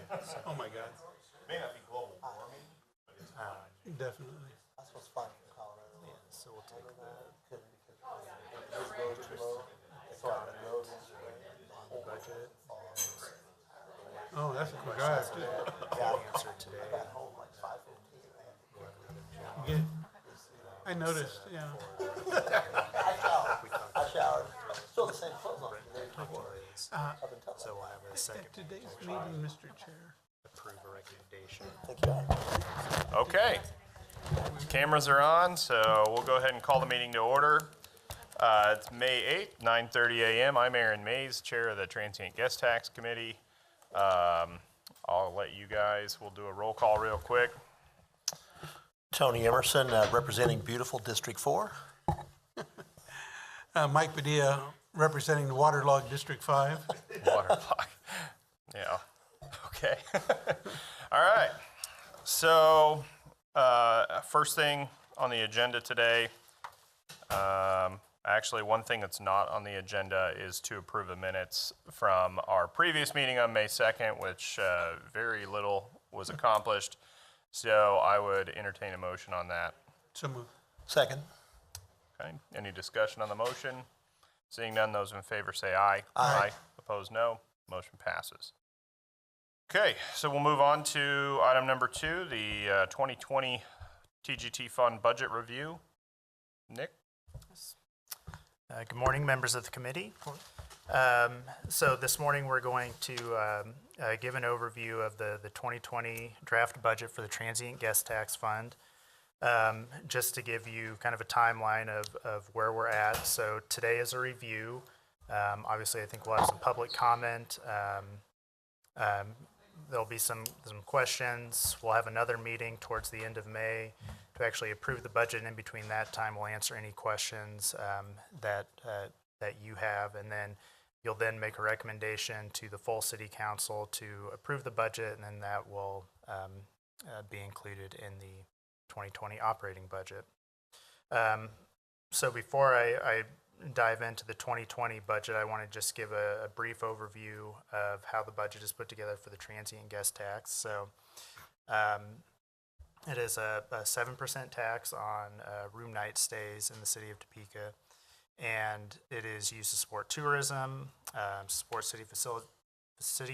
Oh my God. It may not be global warming, but it's Definitely. That's what's fun from Colorado. Yeah, so we'll take the Couldn't because his road was low. So I rode yesterday. budget Oh, that's a quick drive too. answer today. Got home like 5:15. Get, I noticed, yeah. I showered. Still the same clothes on the day before. Up until So we'll have a second At today's meeting, Mr. Chair. approve a recommendation. Thank you. Okay. Cameras are on, so we'll go ahead and call the meeting to order. It's May 8th, 9:30 a.m. I'm Aaron Mays, Chair of the Transient Guest Tax Committee. I'll let you guys, we'll do a roll call real quick. Tony Emerson, representing beautiful District 4. Mike Padilla, representing the waterlogged District 5. Water block. Yeah. Okay. All right. So, first thing on the agenda today, actually one thing that's not on the agenda is to approve the minutes from our previous meeting on May 2nd, which very little was accomplished. So I would entertain a motion on that. So moved. Second. Okay. Any discussion on the motion? Seeing none, those in favor say aye. Aye. Opposed, no. Motion passes. Okay, so we'll move on to item number 2, the 2020 TGT Fund Budget Review. Nick? Good morning, members of the committee. So this morning we're going to give an overview of the 2020 draft budget for the Transient Guest Tax Fund. Just to give you kind of a timeline of where we're at. So today is a review. Obviously, I think we'll have some public comment. There'll be some questions. We'll have another meeting towards the end of May to actually approve the budget. In between that time, we'll answer any questions that you have, and then you'll then make a recommendation to the full city council to approve the budget, and then that will be included in the 2020 operating budget. So before I dive into the 2020 budget, I want to just give a brief overview of how the budget is put together for the transient guest tax. So it is a 7% tax on room night stays in the city of Topeka, and it is used to support tourism, support city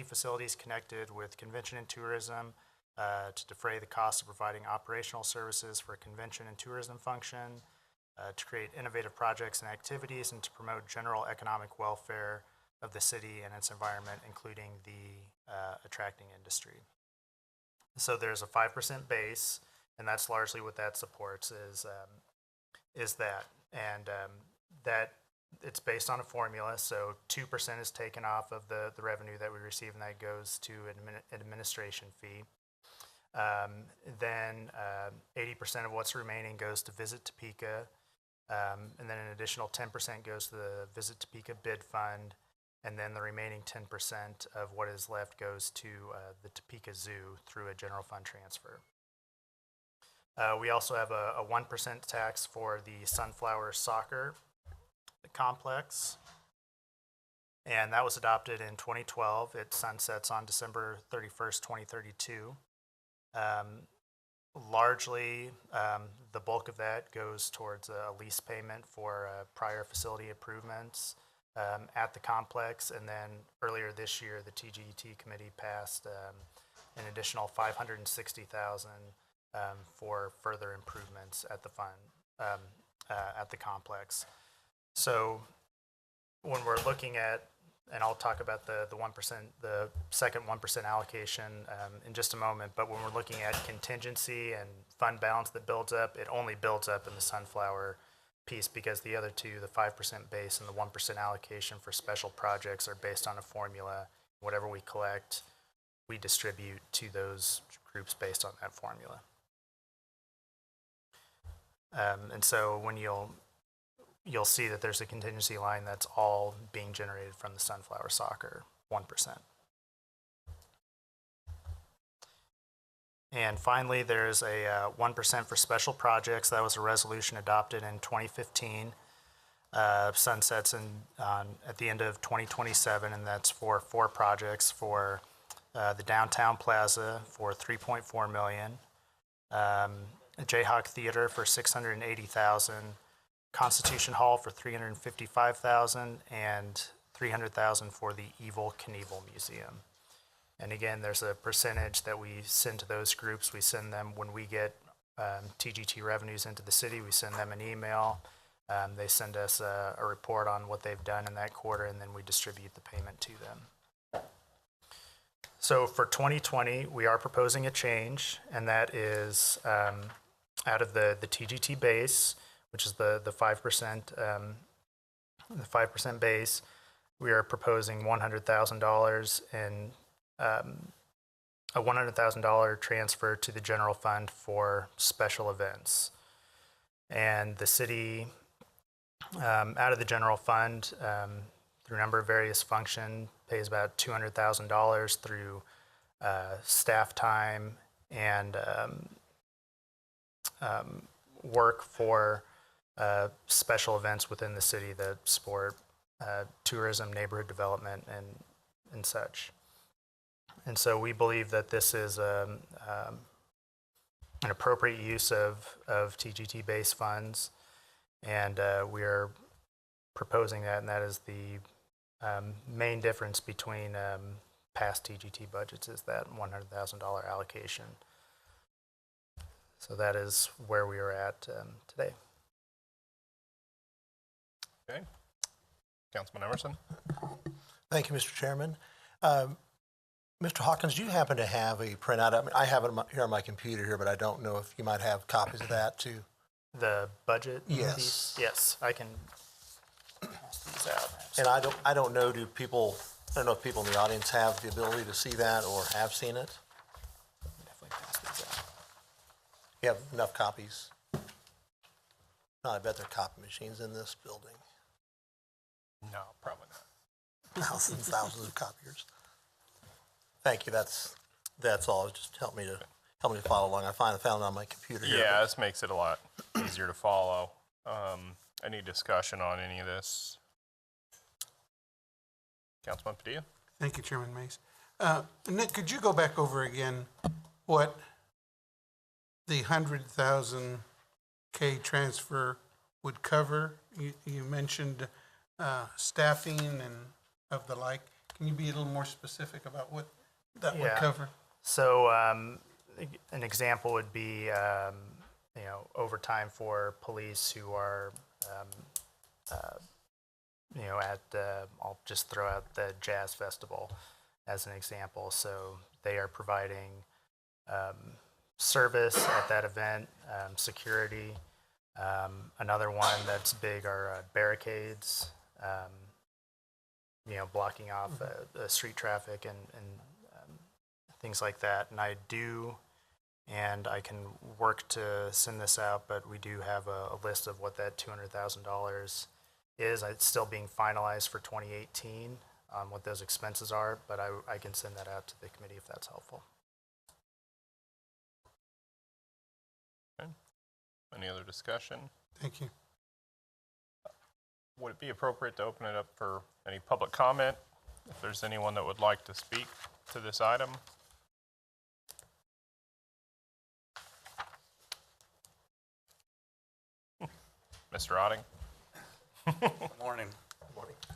facilities connected with convention and tourism, to defray the cost of providing operational services for a convention and tourism function, to create innovative projects and activities, and to promote general economic welfare of the city and its environment, including the attracting industry. So there's a 5% base, and that's largely what that supports is that. And that it's based on a formula, so 2% is taken off of the revenue that we receive, and that goes to an administration fee. Then 80% of what's remaining goes to Visit Topeka, and then an additional 10% goes to the Visit Topeka bid fund, and then the remaining 10% of what is left goes to the Topeka Zoo through a general fund transfer. We also have a 1% tax for the Sunflower Soccer Complex, and that was adopted in 2012. It sunsets on December 31st, 2032. Largely, the bulk of that goes towards a lease payment for prior facility improvements at the complex, and then earlier this year, the TGT committee passed an additional $560,000 for further improvements at the fund at the complex. So when we're looking at, and I'll talk about the 1%, the second 1% allocation in just a moment, but when we're looking at contingency and fund balance that builds up, it only builds up in the Sunflower piece, because the other two, the 5% base and the 1% allocation for special projects, are based on a formula. Whatever we collect, we distribute to those groups based on that formula. And so when you'll see that there's a contingency line that's all being generated from the Sunflower Soccer 1%. And finally, there's a 1% for special projects. That was a resolution adopted in 2015. Sunsets at the end of 2027, and that's for 4 projects for the downtown plaza for $3.4 million, Jayhawk Theater for $680,000, Constitution Hall for $355,000, and $300,000 for the Evel Knievel Museum. And again, there's a percentage that we send to those groups. We send them when we get TGT revenues into the city. We send them an email. They send us a report on what they've done in that quarter, and then we distribute the payment to them. So for 2020, we are proposing a change, and that is out of the TGT base, which is the 5% base. We are proposing $100,000 in a $100,000 transfer to the general fund for special events. And the city, out of the general fund, through a number of various functions, pays about $200,000 through staff time and work for special events within the city that support tourism, neighborhood development, and such. And so we believe that this is an appropriate use of TGT-based funds, and we are proposing that, and that is the main difference between past TGT budgets is that $100,000 allocation. So that is where we are at today. Okay. Councilman Emerson? Thank you, Mr. Chairman. Mr. Hawkins, do you happen to have a printout? I mean, I have it here on my computer here, but I don't know if you might have copies of that too. The budget Yes. piece? Yes, I can pass these out. And I don't know, I don't know if people in the audience have the ability to see that or have seen it. Definitely pass these out. You have enough copies? No, I bet there are copy machines in this building. No, probably not. Thousands and thousands of copiers. Thank you. That's all. Just help me to follow along. I finally found it on my computer here. Yeah, this makes it a lot easier to follow. Any discussion on any of this? Councilman Padilla? Thank you, Chairman Mays. Nick, could you go back over again what the 100,000 K transfer would cover? You mentioned staffing and of the like. Can you be a little more specific about what that would cover? So an example would be overtime for police who are I'll just throw out the jazz festival as an example. So they are providing service at that event, security. Another one that's big are barricades, blocking off street traffic and things like that. And I can work to send this out, but we do have a list of what that $200,000 is. It's still being finalized for 2018 on what those expenses are, but I can send that out to the committee if that's helpful. Okay. Any other discussion? Thank you. Would it be appropriate to open it up for any public comment? If there's anyone that would like to speak to this item? Mr. Otting? Good morning.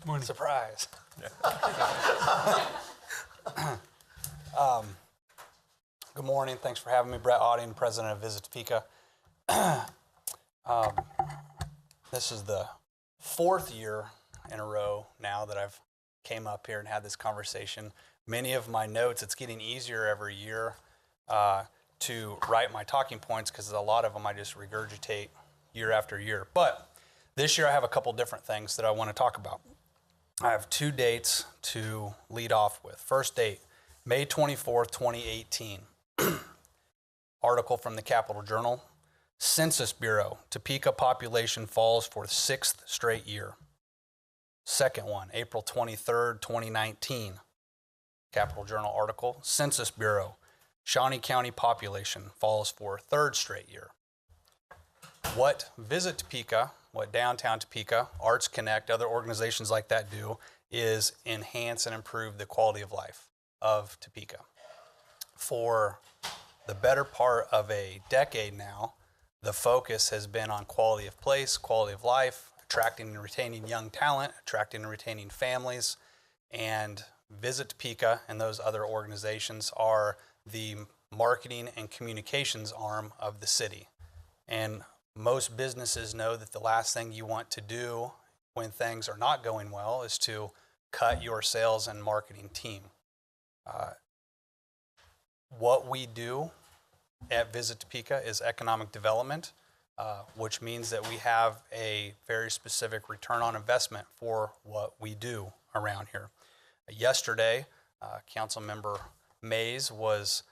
Morning. Surprise. Good morning. Thanks for having me. Brett Otting, President of Visit Topeka. This is the fourth year in a row now that I've came up here and had this conversation. Many of my notes, it's getting easier every year to write my talking points because a lot of them I just regurgitate year after year. But this year I have a couple different things that I want to talk about. I have two dates to lead off with. First date, May 24th, 2018. Article from the Capital Journal. Census Bureau, Topeka population falls for the 6th straight year. Second one, April 23rd, 2019. Capital Journal article. Census Bureau, Shawnee County population falls for 3rd straight year. What Visit Topeka, what Downtown Topeka, Arts Connect, other organizations like that do is enhance and improve the quality of life of Topeka. For the better part of a decade now, the focus has been on quality of place, quality of life, attracting and retaining young talent, attracting and retaining families, and Visit Topeka and those other organizations are the marketing and communications arm of the city. And most businesses know that the last thing you want to do when things are not going well is to cut your sales and marketing team. What we do at Visit Topeka is economic development, which means that we have a very specific return on investment for what we do around here. Yesterday, Councilmember Mays was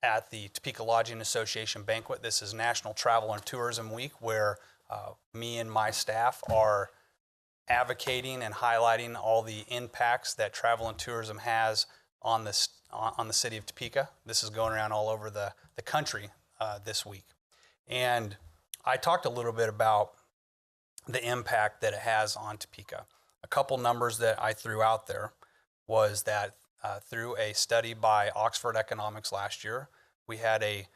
at the Topeka Lodging Association banquet. This is National Travel and Tourism Week, where me and my staff are advocating and highlighting all the impacts that travel and tourism has on the city of Topeka. This is going around all over the country this week. And I talked a little bit about the impact that it has on Topeka. A couple numbers that I threw out there was that through a study by Oxford Economics last year, we had a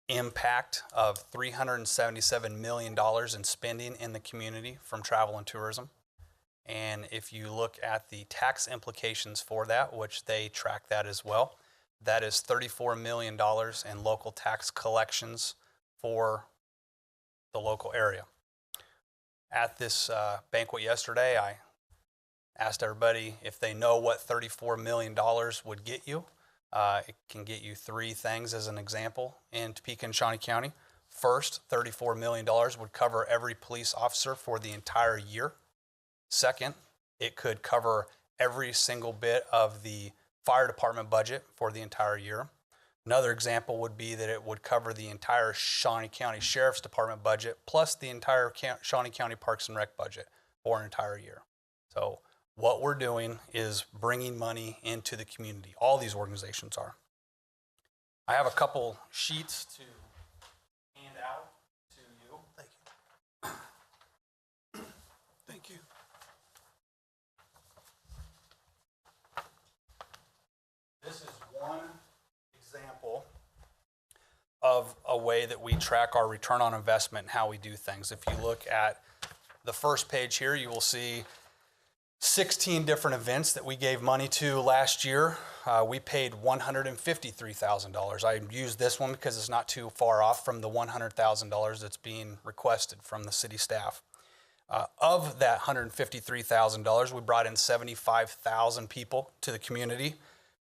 impact of $377 million in spending in the community from travel and tourism. And if you look at the tax implications for that, which they track that as well, that is $34 million in local tax collections for the local area. At this banquet yesterday, I asked everybody if they know what $34 million would get you. It can get you three things as an example in Topeka and Shawnee County. First, $34 million would cover every police officer for the entire year. Second, it could cover every single bit of the fire department budget for the entire year. Another example would be that it would cover the entire Shawnee County Sheriff's Department budget plus the entire Shawnee County Parks and Rec budget for an entire year. So what we're doing is bringing money into the community. All these organizations are. I have a couple sheets to hand out to you. Thank you. Thank you. This is one example of a way that we track our return on investment and how we do things. If you look at the first page here, you will see 16 different events that we gave money to last year. We paid $153,000. I used this one because it's not too far off from the $100,000 that's being requested from the city staff. Of that $153,000, we brought in 75,000 people to the community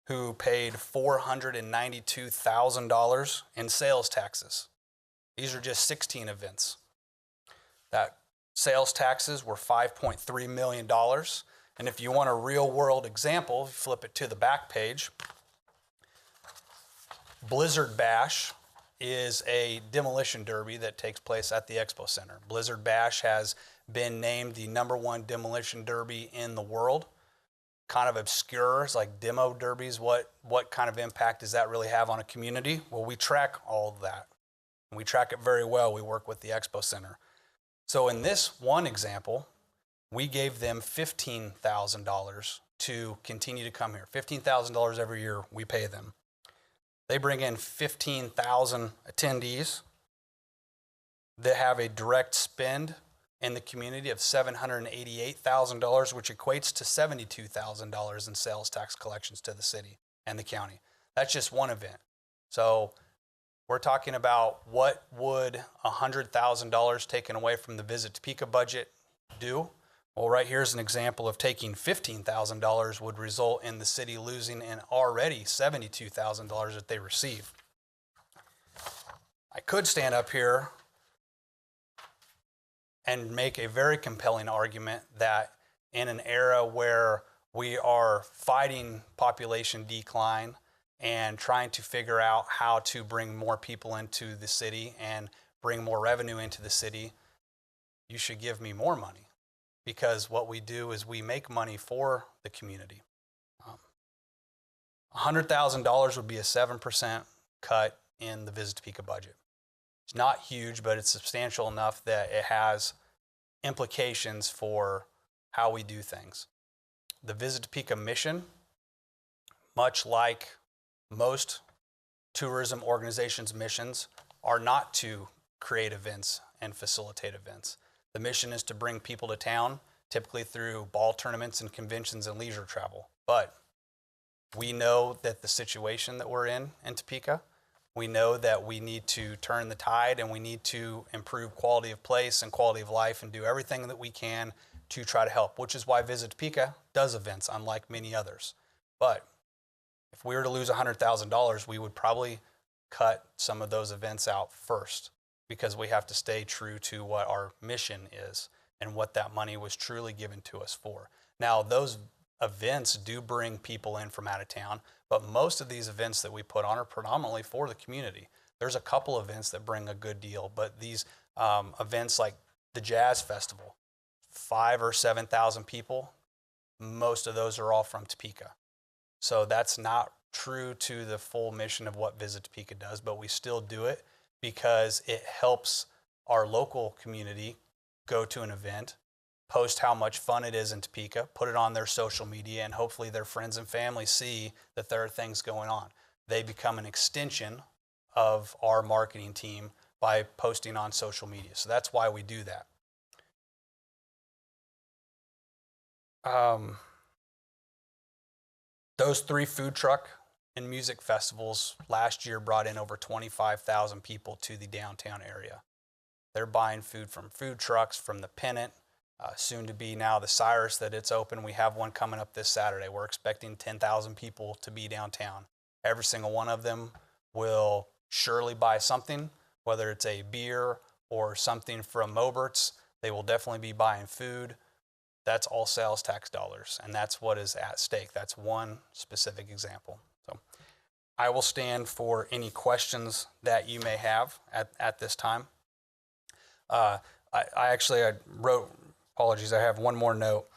who paid $492,000 in sales taxes. These are just 16 events. That sales taxes were $5.3 million. And if you want a real world example, flip it to the back page. Blizzard Bash is a demolition derby that takes place at the Expo Center. Blizzard Bash has been named the #1 demolition derby in the world. Kind of obscure, it's like demo derbies. What kind of impact does that really have on a community? Well, we track all of that. And we track it very well. We work with the Expo Center. So in this one example, we gave them $15,000 to continue to come here. $15,000 every year we pay them. They bring in 15,000 attendees that have a direct spend in the community of $788,000, which equates to $72,000 in sales tax collections to the city and the county. That's just one event. So we're talking about what would $100,000 taken away from the Visit Topeka budget do? Well, right here's an example of taking $15,000 would result in the city losing an already $72,000 that they receive. I could stand up here and make a very compelling argument that in an era where we are fighting population decline and trying to figure out how to bring more people into the city and bring more revenue into the city, you should give me more money. Because what we do is we make money for the community. $100,000 would be a 7% cut in the Visit Topeka budget. It's not huge, but it's substantial enough that it has implications for how we do things. The Visit Topeka mission, much like Most tourism organizations' missions are not to create events and facilitate events. The mission is to bring people to town, typically through ball tournaments and conventions and leisure travel. But we know that the situation that we're in Topeka, we know that we need to turn the tide and we need to improve quality of place and quality of life and do everything that we can to try to help, which is why Visit Topeka does events, unlike many others. But if we were to lose $100,000, we would probably cut some of those events out first, because we have to stay true to what our mission is and what that money was truly given to us for. Now, those events do bring people in from out of town, but most of these events that we put on are predominantly for the community. There's a couple events that bring a good deal, but these events like the Jazz Festival, 5,000 or 7,000 people, most of those are all from Topeka. So that's not true to the full mission of what Visit Topeka does, but we still do it because it helps our local community go to an event, post how much fun it is in Topeka, put it on their social media, and hopefully their friends and family see that there are things going on. They become an extension of our marketing team by posting on social media. So that's why we do that. Those 3 food truck and music festivals last year brought in over 25,000 people to the downtown area. They're buying food from food trucks, from the Pennant, soon to be now the Cyrus that it's open. We have one coming up this Saturday. We're expecting 10,000 people to be downtown. Every single one of them will surely buy something, whether it's a beer or something from Mobert's. They will definitely be buying food. That's all sales tax dollars, and that's what is at stake. That's one specific example. So I will stand for any questions that you may have at this time. I wrote, apologies, I have one more note.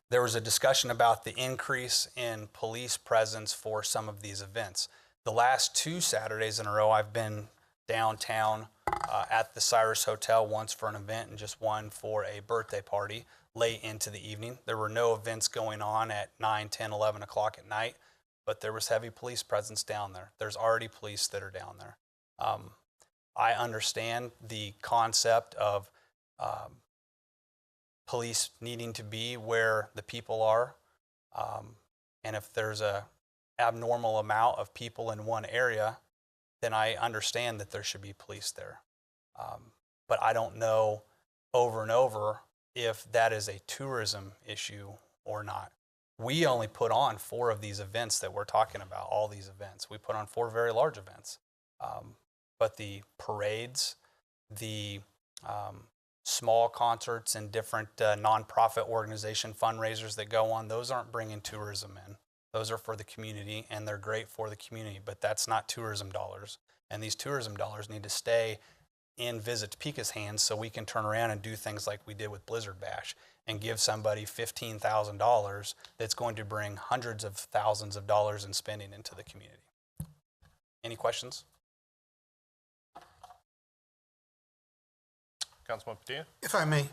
There was a discussion about the increase in police presence for some of these events. The last 2 Saturdays in a row, I've been downtown at the Cyrus Hotel, once for an event and just one for a birthday party late into the evening. There were no events going on at 9, 10, 11 o'clock at night, but there was heavy police presence down there. There's already police that are down there. I understand the concept of police needing to be where the people are. And if there's a abnormal amount of people in one area, then I understand that there should be police there. But I don't know over and over if that is a tourism issue or not. We only put on 4 of these events that we're talking about, all these events. We put on 4 very large events. But the parades, the small concerts and different nonprofit organization fundraisers that go on, those aren't bringing tourism in. Those are for the community, and they're great for the community, but that's not tourism dollars. And these tourism dollars need to stay in Visit Topeka's hands so we can turn around and do things like we did with Blizzard Bash and give somebody $15,000 that's going to bring hundreds of thousands of dollars in spending into the community. Any questions? Councilman Padilla? If I may,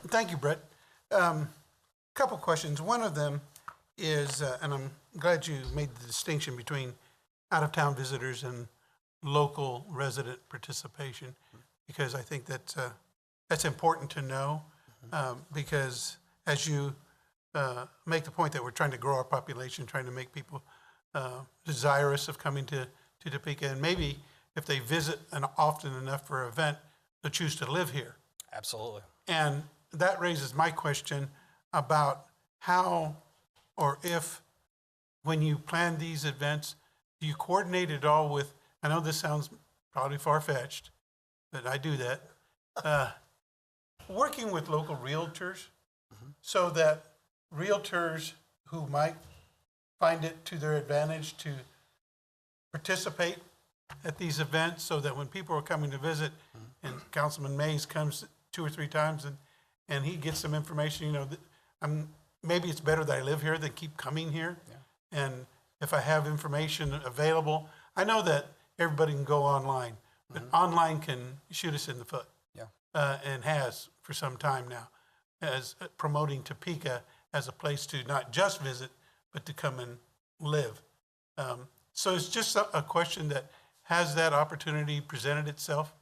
thank you, Brett. Couple questions. One of them is, and I'm glad you made the distinction between out-of-town visitors and local resident participation, because I think that's important to know, because as you make the point that we're trying to grow our population, trying to make people desirous of coming to Topeka, and maybe if they visit often enough for an event, they'll choose to live here. Absolutely. And that raises my question about how or if, when you plan these events, do you coordinate it all with, I know this sounds probably far-fetched, but I do that, working with local realtors so that realtors who might find it to their advantage to participate at these events, so that when people are coming to visit, and Councilman Mays comes 2 or 3 times and he gets some information, you know, maybe it's better that I live here than keep coming here. Yeah. And if I have information available, I know that everybody can go online, but online can shoot us in the foot. Yeah. And has for some time now, as promoting Topeka as a place to not just visit, but to come and live. So it's just a question that, has that opportunity presented itself?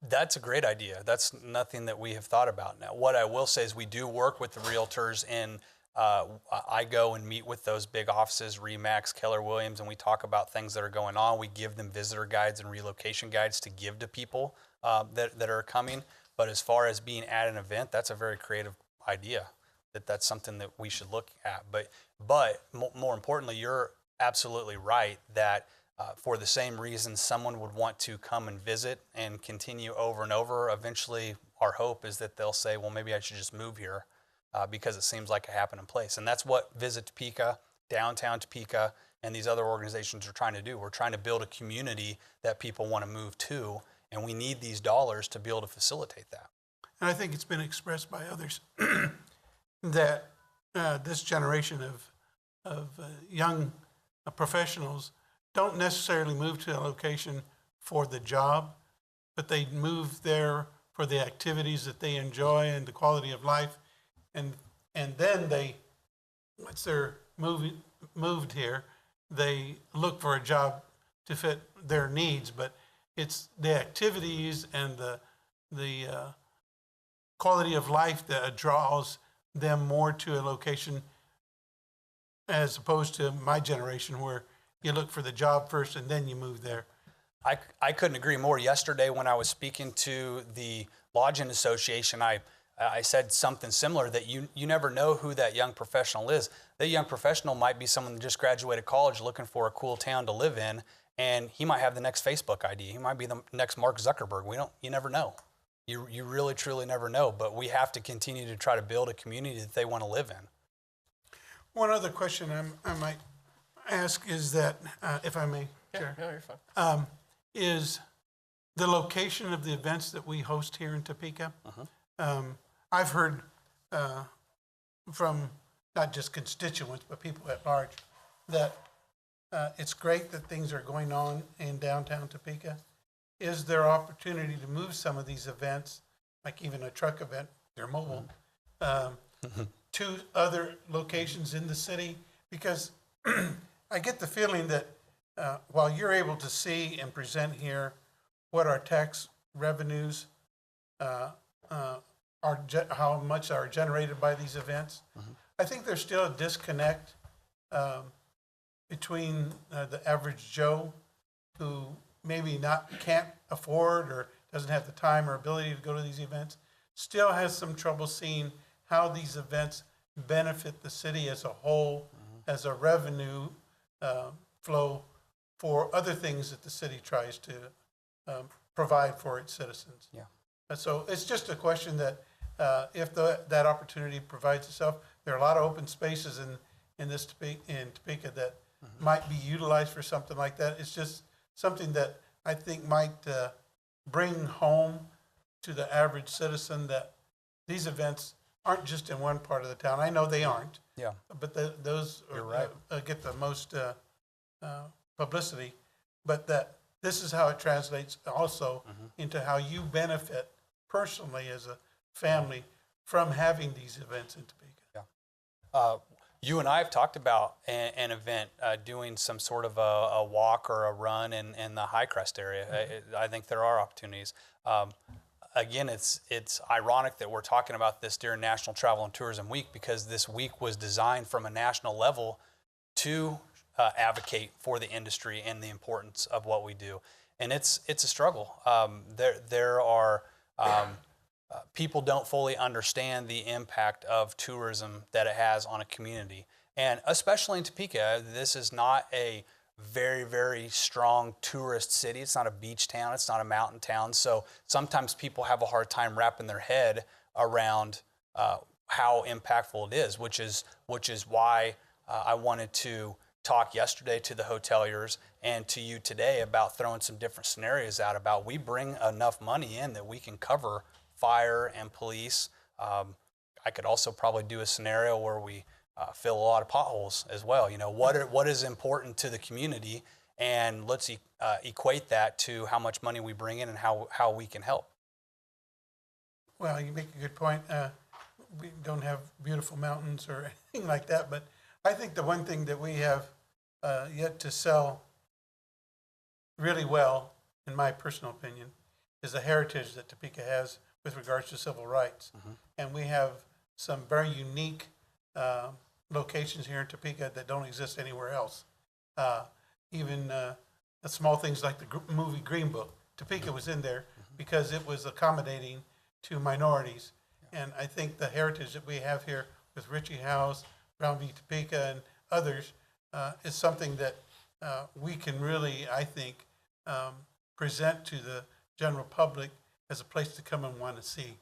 That's a great idea. That's nothing that we have thought about. Now, what I will say is we do work with the realtors, and I go and meet with those big offices, Remax, Keller Williams, and we talk about things that are going on. We give them visitor guides and relocation guides to give to people that are coming. But as far as being at an event, that's a very creative idea. That's something that we should look at. But more importantly, you're absolutely right that for the same reason someone would want to come and visit and continue over and over, eventually our hope is that they'll say, well, maybe I should just move here because it seems like a happening place. And that's what Visit Topeka, Downtown Topeka, and these other organizations are trying to do. We're trying to build a community that people want to move to, and we need these dollars to be able to facilitate that. And I think it's been expressed by others that this generation of young professionals don't necessarily move to a location for the job, but they move there for the activities that they enjoy and the quality of life. And then they, once they're moved here, they look for a job to fit their needs. But it's the activities and the quality of life that draws them more to a location, as opposed to my generation where you look for the job first and then you move there. I couldn't agree more. Yesterday when I was speaking to the Lodging Association, I said something similar, that you never know who that young professional is. That young professional might be someone that just graduated college looking for a cool town to live in, and he might have the next Facebook ID. He might be the next Mark Zuckerberg. You never know. You really, truly never know, but we have to continue to try to build a community that they want to live in. One other question I might ask is that, if I may, Chair, No, you're fine. is the location of the events that we host here in Topeka. I've heard from not just constituents, but people at large, that it's great that things are going on in downtown Topeka. Is there opportunity to move some of these events, like even a truck event, they're mobile, to other locations in the city? Because I get the feeling that while you're able to see and present here what our tax revenues are, how much are generated by these events, I think there's still a disconnect between the average Joe who maybe can't afford or doesn't have the time or ability to go to these events, still has some trouble seeing how these events benefit the city as a whole, as a revenue flow for other things that the city tries to provide for its citizens. Yeah. So it's just a question that if that opportunity provides itself, there are a lot of open spaces in Topeka that might be utilized for something like that. It's just something that I think might bring home to the average citizen that these events aren't just in one part of the town. I know they aren't. Yeah. But those You're right. Get the most publicity. But that this is how it translates also into how you benefit personally as a family from having these events in Topeka. Yeah. You and I have talked about an event, doing some sort of a walk or a run in the High Crest area. I think there are opportunities. Again, it's ironic that we're talking about this during National Travel and Tourism Week, because this week was designed from a national level to advocate for the industry and the importance of what we do. And it's a struggle. There are people don't fully understand the impact of tourism that it has on a community. And especially in Topeka, this is not a very, very strong tourist city. It's not a beach town. It's not a mountain town. So sometimes people have a hard time wrapping their head around how impactful it is, which is why I wanted to talk yesterday to the hoteliers and to you today about throwing some different scenarios out about we bring enough money in that we can cover fire and police. I could also probably do a scenario where we fill a lot of potholes as well. You know, what is important to the community, and let's equate that to how much money we bring in and how we can help. Well, you make a good point. We don't have beautiful mountains or anything like that, but I think the one thing that we have yet to sell really well, in my personal opinion, is the heritage that Topeka has with regards to civil rights. And we have some very unique locations here in Topeka that don't exist anywhere else. Even the small things like the movie Green Book, Topeka was in there because it was accommodating to minorities. And I think the heritage that we have here with Ritchie House, Brown v. Topeka, and others is something that we can really, I think, present to the general public as a place to come and want to see.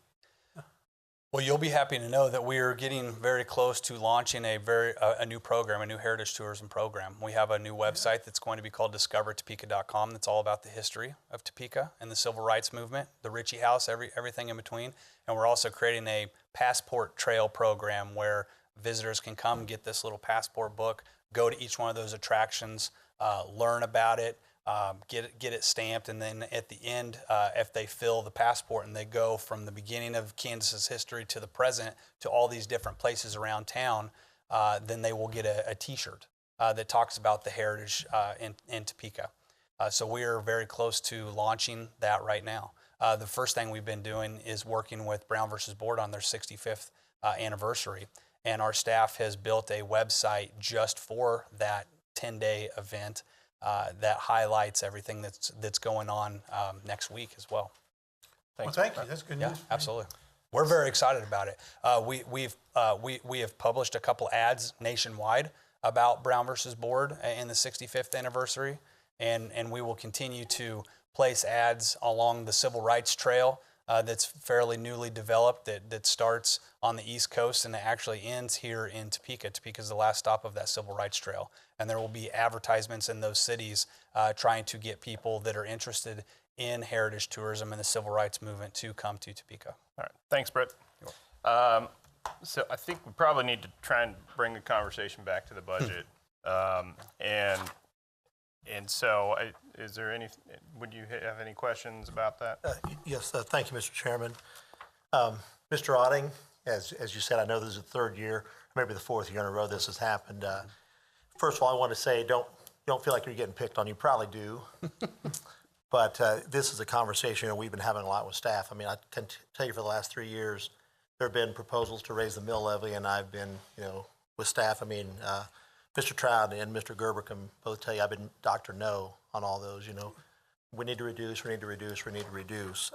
Well, you'll be happy to know that we are getting very close to launching a new program, a new heritage tourism program. We have a new website that's going to be called discovertopeka.com. That's all about the history of Topeka and the civil rights movement, the Ritchie House, everything in between. And we're also creating a passport trail program where visitors can come get this little passport book, go to each one of those attractions, learn about it, get it stamped, and then at the end, if they fill the passport and they go from the beginning of Kansas's history to the present to all these different places around town, then they will get a T-shirt that talks about the heritage in Topeka. So we are very close to launching that right now. The first thing we've been doing is working with Brown versus Board on their 65th anniversary, and our staff has built a website just for that 10-day event that highlights everything that's going on next week as well. Thanks. Well, thank you. That's good news. Yeah, absolutely. We're very excited about it. We have published a couple ads nationwide about Brown versus Board in the 65th anniversary, and we will continue to place ads along the Civil Rights Trail that's fairly newly developed that starts on the East Coast and it actually ends here in Topeka. Topeka is the last stop of that Civil Rights Trail. And there will be advertisements in those cities trying to get people that are interested in heritage tourism and the civil rights movement to come to Topeka. All right. Thanks, Brett. So I think we probably need to try and bring the conversation back to the budget. And so is there any, would you have any questions about that? Yes, thank you, Mr. Chairman. Mr. Otting, as you said, I know this is the third year, maybe the fourth year in a row this has happened. First of all, I want to say, don't feel like you're getting picked on. You probably do. But this is a conversation that we've been having a lot with staff. I mean, I can tell you for the last 3 years, there have been proposals to raise the mill levy, and I've been, with staff. I mean, Mr. Trout and Mr. Gerber can both tell you I've been Dr. No on all those, We need to reduce, we need to reduce, we need to reduce.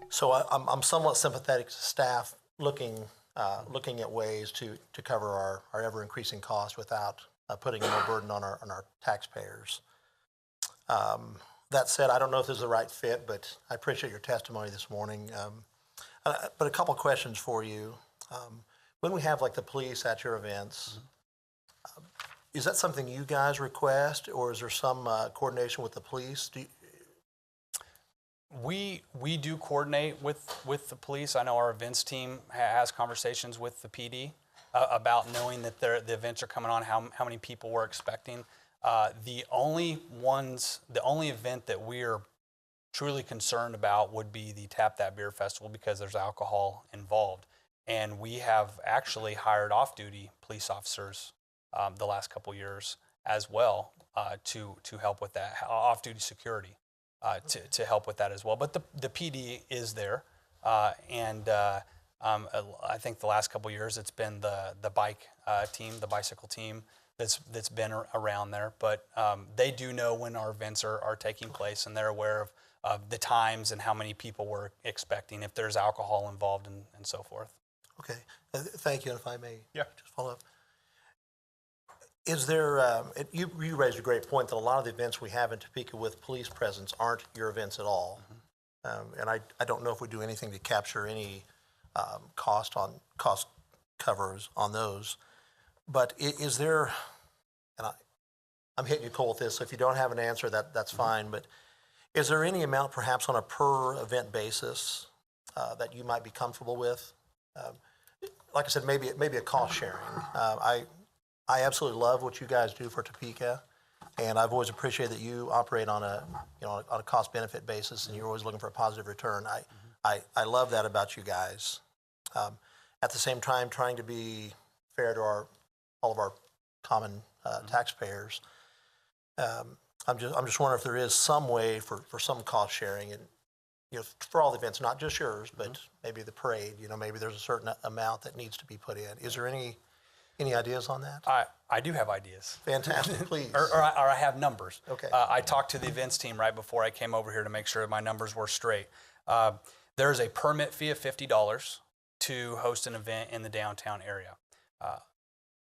So I'm somewhat sympathetic to staff looking at ways to cover our ever-increasing costs without putting more burden on our taxpayers. That said, I don't know if this is the right fit, but I appreciate your testimony this morning. But a couple questions for you. When we have like the police at your events, is that something you guys request, or is there some coordination with the police? We do coordinate with the police. I know our events team has conversations with the PD about knowing that the events are coming on, how many people we're expecting. The only event that we're truly concerned about would be the Tap That Beer Festival because there's alcohol involved. And we have actually hired off-duty police officers the last couple years as well to help with that, off-duty security to help with that as well. But the PD is there, and I think the last couple years it's been the bike team, the bicycle team that's been around there. But they do know when our events are taking place, and they're aware of the times and how many people we're expecting, if there's alcohol involved and so forth. Okay, thank you. And if I may just follow up. Is there, you raised a great point that a lot of the events we have in Topeka with police presence aren't your events at all. And I don't know if we do anything to capture any cost covers on those. But is there, and I'm hitting you cold with this, so if you don't have an answer, that's fine. But is there any amount perhaps on a per event basis that you might be comfortable with? Like I said, maybe a cost sharing. I absolutely love what you guys do for Topeka, and I've always appreciated that you operate on a cost benefit basis, and you're always looking for a positive return. I love that about you guys. At the same time, trying to be fair to all of our common taxpayers. I'm just wondering if there is some way for some cost sharing and, for all the events, not just yours, but maybe the parade, maybe there's a certain amount that needs to be put in. Is there any ideas on that? I do have ideas. Fantastic, please. or I have numbers. Okay. I talked to the events team right before I came over here to make sure my numbers were straight. There's a permit fee of $50 to host an event in the downtown area.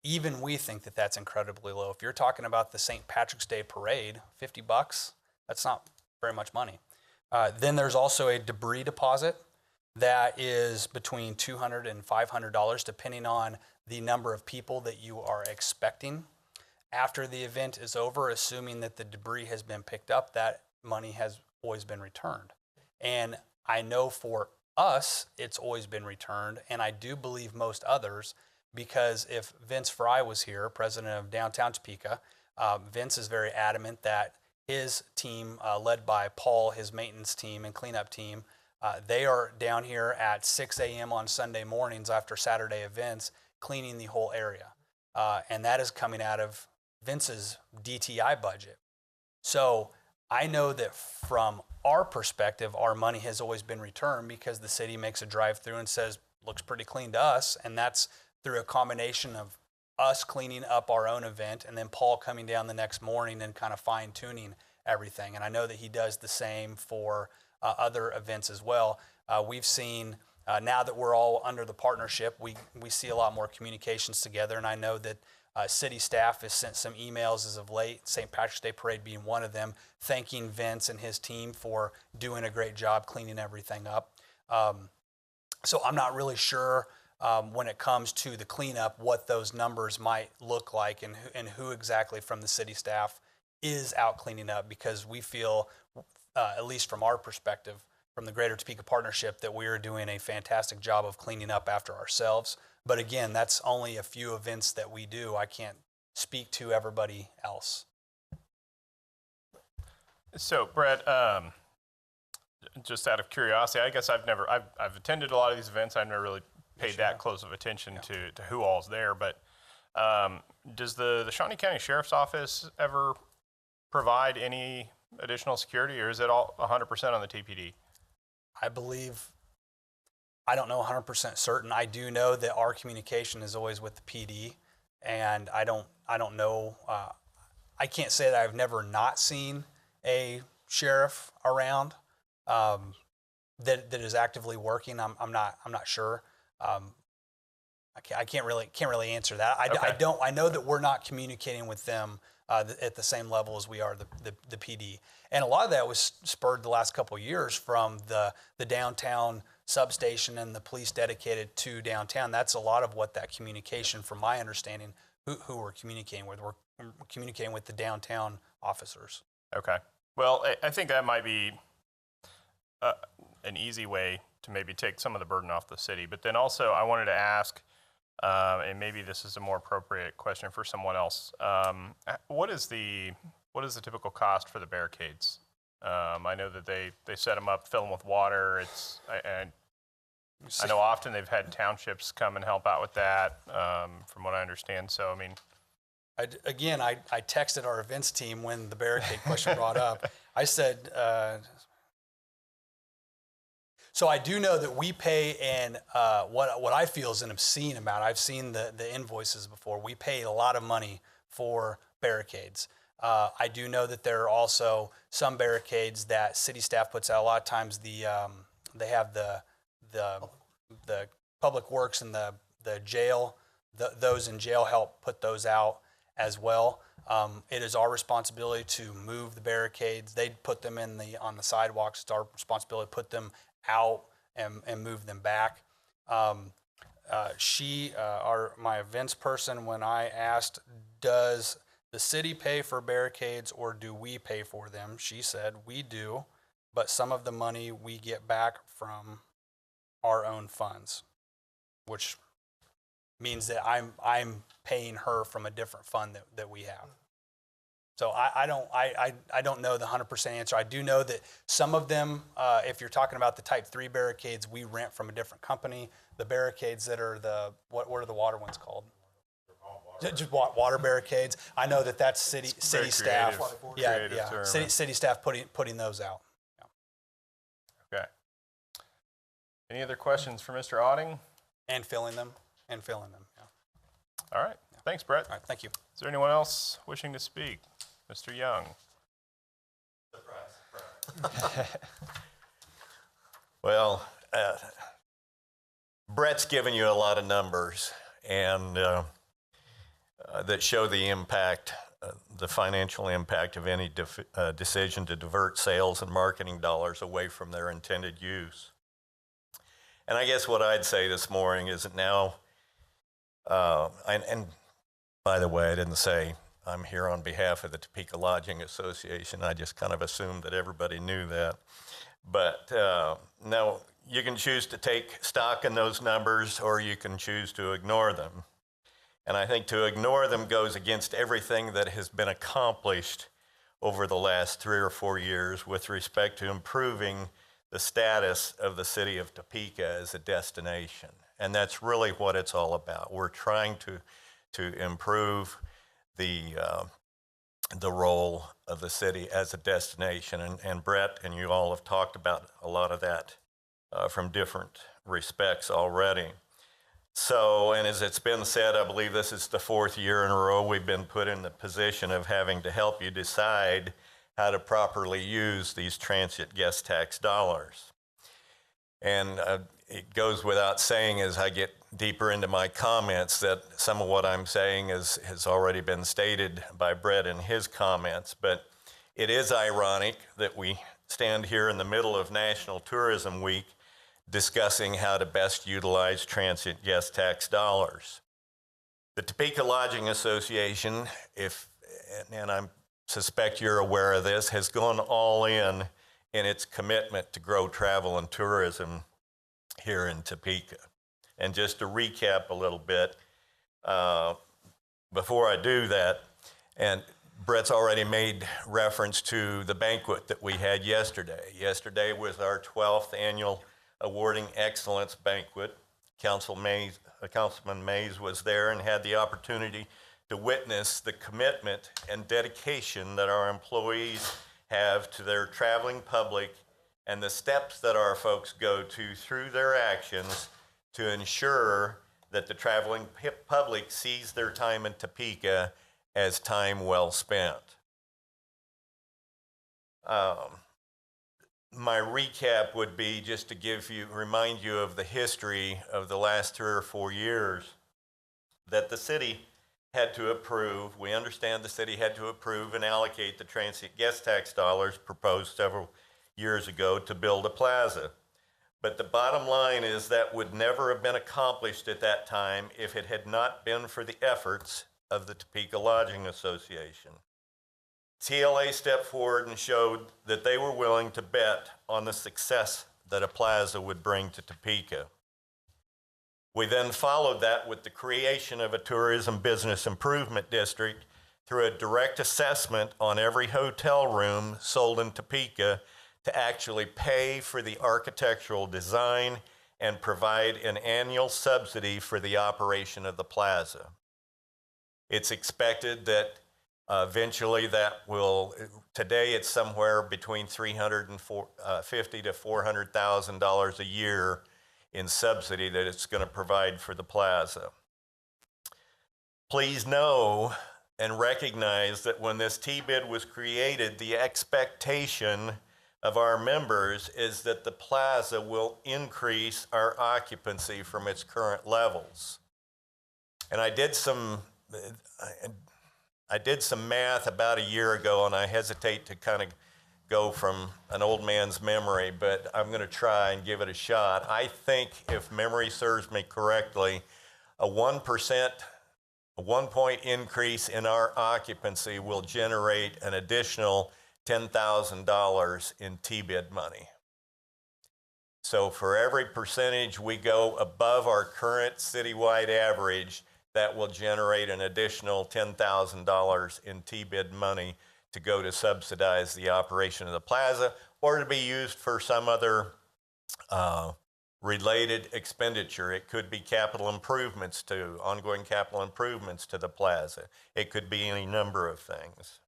Even we think that that's incredibly low. If you're talking about the St. Patrick's Day parade, $50, that's not very much money. Then there's also a debris deposit that is between $200 and $500, depending on the number of people that you are expecting. After the event is over, assuming that the debris has been picked up, that money has always been returned. And I know for us, it's always been returned, and I do believe most others, because if Vince Fry was here, president of Downtown Topeka, Vince is very adamant that his team, led by Paul, his maintenance team and cleanup team, they are down here at 6 a.m. on Sunday mornings after Saturday events, cleaning the whole area. And that is coming out of Vince's DTI budget. So I know that from our perspective, our money has always been returned because the city makes a drive-through and says, looks pretty clean to us. And that's through a combination of us cleaning up our own event and then Paul coming down the next morning and kind of fine-tuning everything. And I know that he does the same for other events as well. We've seen, now that we're all under the partnership, we see a lot more communications together. And I know that city staff has sent some emails as of late, St. Patrick's Day Parade being one of them, thanking Vince and his team for doing a great job cleaning everything up. So I'm not really sure when it comes to the cleanup what those numbers might look like and who exactly from the city staff is out cleaning up, because we feel, at least from our perspective, from the Greater Topeka Partnership, that we are doing a fantastic job of cleaning up after ourselves. But again, that's only a few events that we do. I can't speak to everybody else. So, Brett, just out of curiosity, I guess I've attended a lot of these events. I've never really paid that close of attention to who all's there. But does the Shawnee County Sheriff's Office ever provide any additional security, or is it all 100% on the TPD? I believe, I don't know 100% certain. I do know that our communication is always with the PD, and I don't know. I can't say that I've never not seen a sheriff around that is actively working. I'm not sure. I can't really answer that. I know that we're not communicating with them at the same level as we are the PD. And a lot of that was spurred the last couple of years from the downtown substation and the police dedicated to downtown. That's a lot of what that communication, from my understanding, who we're communicating with. We're communicating with the downtown officers. Okay. Well, I think that might be an easy way to maybe take some of the burden off the city. But then also I wanted to ask, and maybe this is a more appropriate question for someone else. What is the typical cost for the barricades? I know that they set them up, fill them with water. I know often they've had townships come and help out with that, from what I understand. So, I mean, I texted our events team when the barricade question brought up. I said, so I do know that we pay what I feel is an obscene amount. I've seen the invoices before. We pay a lot of money for barricades. I do know that there are also some barricades that city staff puts out. A lot of times they have the public works and the jail, those in jail help put those out as well. It is our responsibility to move the barricades. They put them on the sidewalks. It's our responsibility to put them out and move them back. My events person, when I asked, does the city pay for barricades or do we pay for them? She said, we do, but some of the money we get back from our own funds, which means that I'm paying her from a different fund that we have. So I don't know the 100% answer. I do know that some of them, if you're talking about the Type 3 barricades, we rent from a different company. The barricades that are what are the water ones called? They're called water Just water barricades. I know that that's city very staff. creative- Yeah, creative yeah. term. City staff putting those out. Okay. Any other questions for Mr. Otting? And filling them. Yeah. All right. Thanks, Brett. All right, thank you. Is there anyone else wishing to speak? Mr. Young? Well, Brett's given you a lot of numbers and that show the impact, the financial impact of any decision to divert sales and marketing dollars away from their intended use. And I guess what I'd say this morning is that now, and by the way, I didn't say I'm here on behalf of the Topeka Lodging Association. I just kind of assumed that everybody knew that. But now you can choose to take stock in those numbers or you can choose to ignore them. And I think to ignore them goes against everything that has been accomplished over the last 3 or 4 years with respect to improving the status of the city of Topeka as a destination. And that's really what it's all about. We're trying to improve the role of the city as a destination. And Brett and you all have talked about a lot of that from different respects already. So, and as it's been said, I believe this is the 4th year in a row we've been put in the position of having to help you decide how to properly use these transient guest tax dollars. And it goes without saying as I get deeper into my comments that some of what I'm saying has already been stated by Brett in his comments, but it is ironic that we stand here in the middle of National Tourism Week discussing how to best utilize transient guest tax dollars. The Topeka Lodging Association, and I suspect you're aware of this, has gone all in its commitment to grow travel and tourism here in Topeka. And just to recap a little bit, before I do that, and Brett's already made reference to the banquet that we had yesterday. Yesterday was our 12th annual Awarding Excellence Banquet. Councilman Mays was there and had the opportunity to witness the commitment and dedication that our employees have to their traveling public and the steps that our folks go to through their actions to ensure that the traveling public sees their time in Topeka as time well spent. My recap would be just to remind you of the history of the last 3 or 4 years that the city had to approve. We understand the city had to approve and allocate the transient guest tax dollars proposed several years ago to build a plaza. But the bottom line is that would never have been accomplished at that time if it had not been for the efforts of the Topeka Lodging Association. TLA stepped forward and showed that they were willing to bet on the success that a plaza would bring to Topeka. We then followed that with the creation of a tourism business improvement district through a direct assessment on every hotel room sold in Topeka to actually pay for the architectural design and provide an annual subsidy for the operation of the plaza. It's expected that eventually that will, today it's somewhere between $350,000 to $400,000 a year in subsidy that it's going to provide for the plaza. Please know and recognize that when this T-bid was created, the expectation of our members is that the plaza will increase our occupancy from its current levels. And I did some math about a year ago, and I hesitate to kind of go from an old man's memory, but I'm going to try and give it a shot. I think, if memory serves me correctly, a 1-point increase in our occupancy will generate an additional $10,000 in T-bid money. So for every percentage we go above our current citywide average, that will generate an additional $10,000 in T-bid money to go to subsidize the operation of the plaza or to be used for some other related expenditure. It could be capital improvements to, ongoing capital improvements to the plaza. It could be any number of things.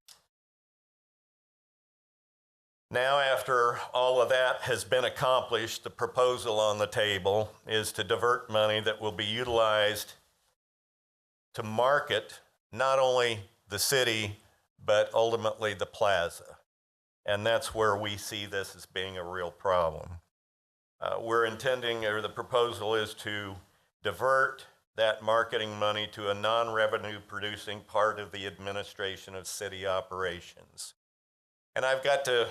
Now, after all of that has been accomplished, the proposal on the table is to divert money that will be utilized to market not only the city, but ultimately the plaza. And that's where we see this as being a real problem. We're intending, or the proposal is to divert that marketing money to a non-revenue producing part of the administration of city operations. And I've got to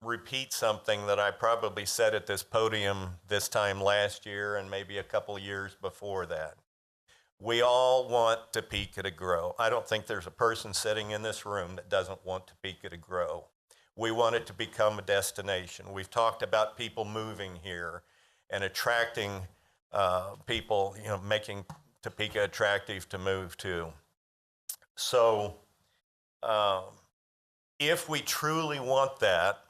repeat something that I probably said at this podium this time last year and maybe a couple years before that. We all want Topeka to grow. I don't think there's a person sitting in this room that doesn't want Topeka to grow. We want it to become a destination. We've talked about people moving here and attracting people, making Topeka attractive to move to. So if we truly want that,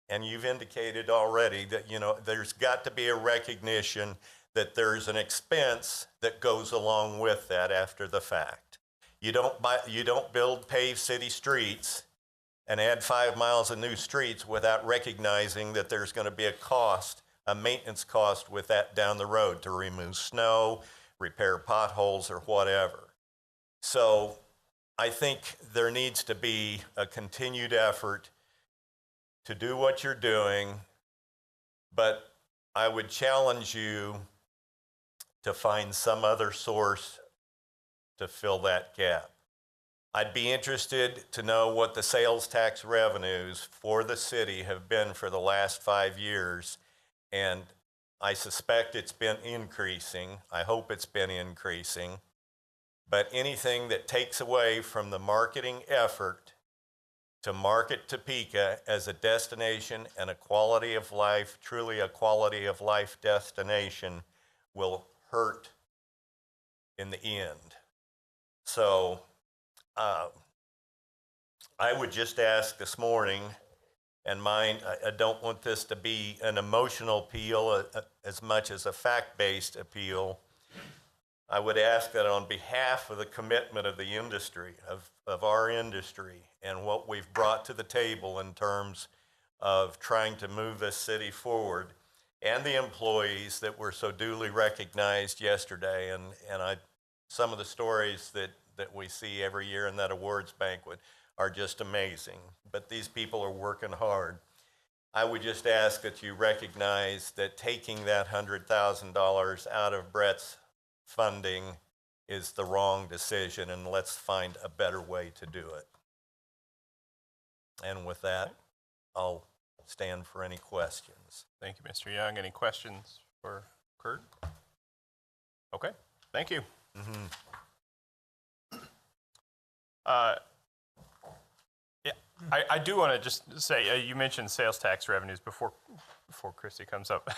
and you've indicated already that, there's got to be a recognition that there's an expense that goes along with that after the fact. You don't build paved city streets and add 5 miles of new streets without recognizing that there's going to be a cost, a maintenance cost with that down the road to remove snow, repair potholes, or whatever. So I think there needs to be a continued effort to do what you're doing, but I would challenge you to find some other source to fill that gap. I'd be interested to know what the sales tax revenues for the city have been for the last 5 years, and I suspect it's been increasing. I hope it's been increasing. But anything that takes away from the marketing effort to market Topeka as a destination and a quality of life, truly a quality of life destination, will hurt in the end. So I would just ask this morning, and I don't want this to be an emotional appeal as much as a fact-based appeal. I would ask that on behalf of the commitment of the industry, of our industry, and what we've brought to the table in terms of trying to move this city forward, and the employees that were so duly recognized yesterday, and some of the stories that we see every year in that awards banquet are just amazing. But these people are working hard. I would just ask that you recognize that taking that $100,000 out of Brett's funding is the wrong decision, and let's find a better way to do it. And with that, I'll stand for any questions. Thank you, Mr. Young. Any questions for Kurt? Okay, thank you. Mm-hmm. I do want to just say, you mentioned sales tax revenues before Christy comes up.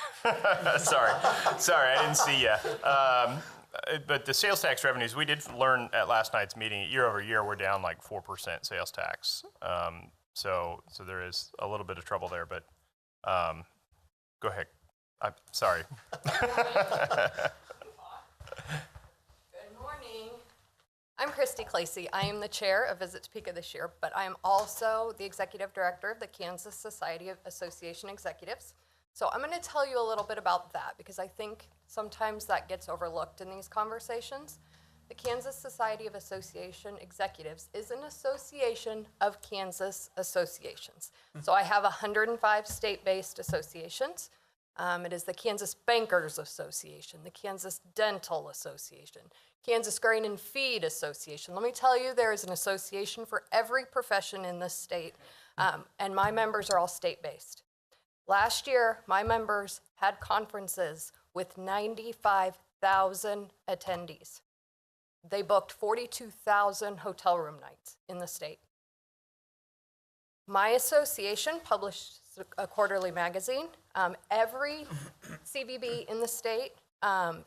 Sorry, I didn't see you. But the sales tax revenues, we did learn at last night's meeting, year over year, we're down like 4% sales tax. So there is a little bit of trouble there, but go ahead. I'm sorry. I'm Christy Clacy. I am the chair of Visit Topeka this year, but I am also the executive director of the Kansas Society of Association Executives. So I'm going to tell you a little bit about that because I think sometimes that gets overlooked in these conversations. The Kansas Society of Association Executives is an association of Kansas associations. So I have 105 state-based associations. It is the Kansas Bankers Association, the Kansas Dental Association, Kansas Grain and Feed Association. Let me tell you, there is an association for every profession in this state, and my members are all state-based. Last year, my members had conferences with 95,000 attendees. They booked 42,000 hotel room nights in the state. My association published a quarterly magazine. Every CVB in the state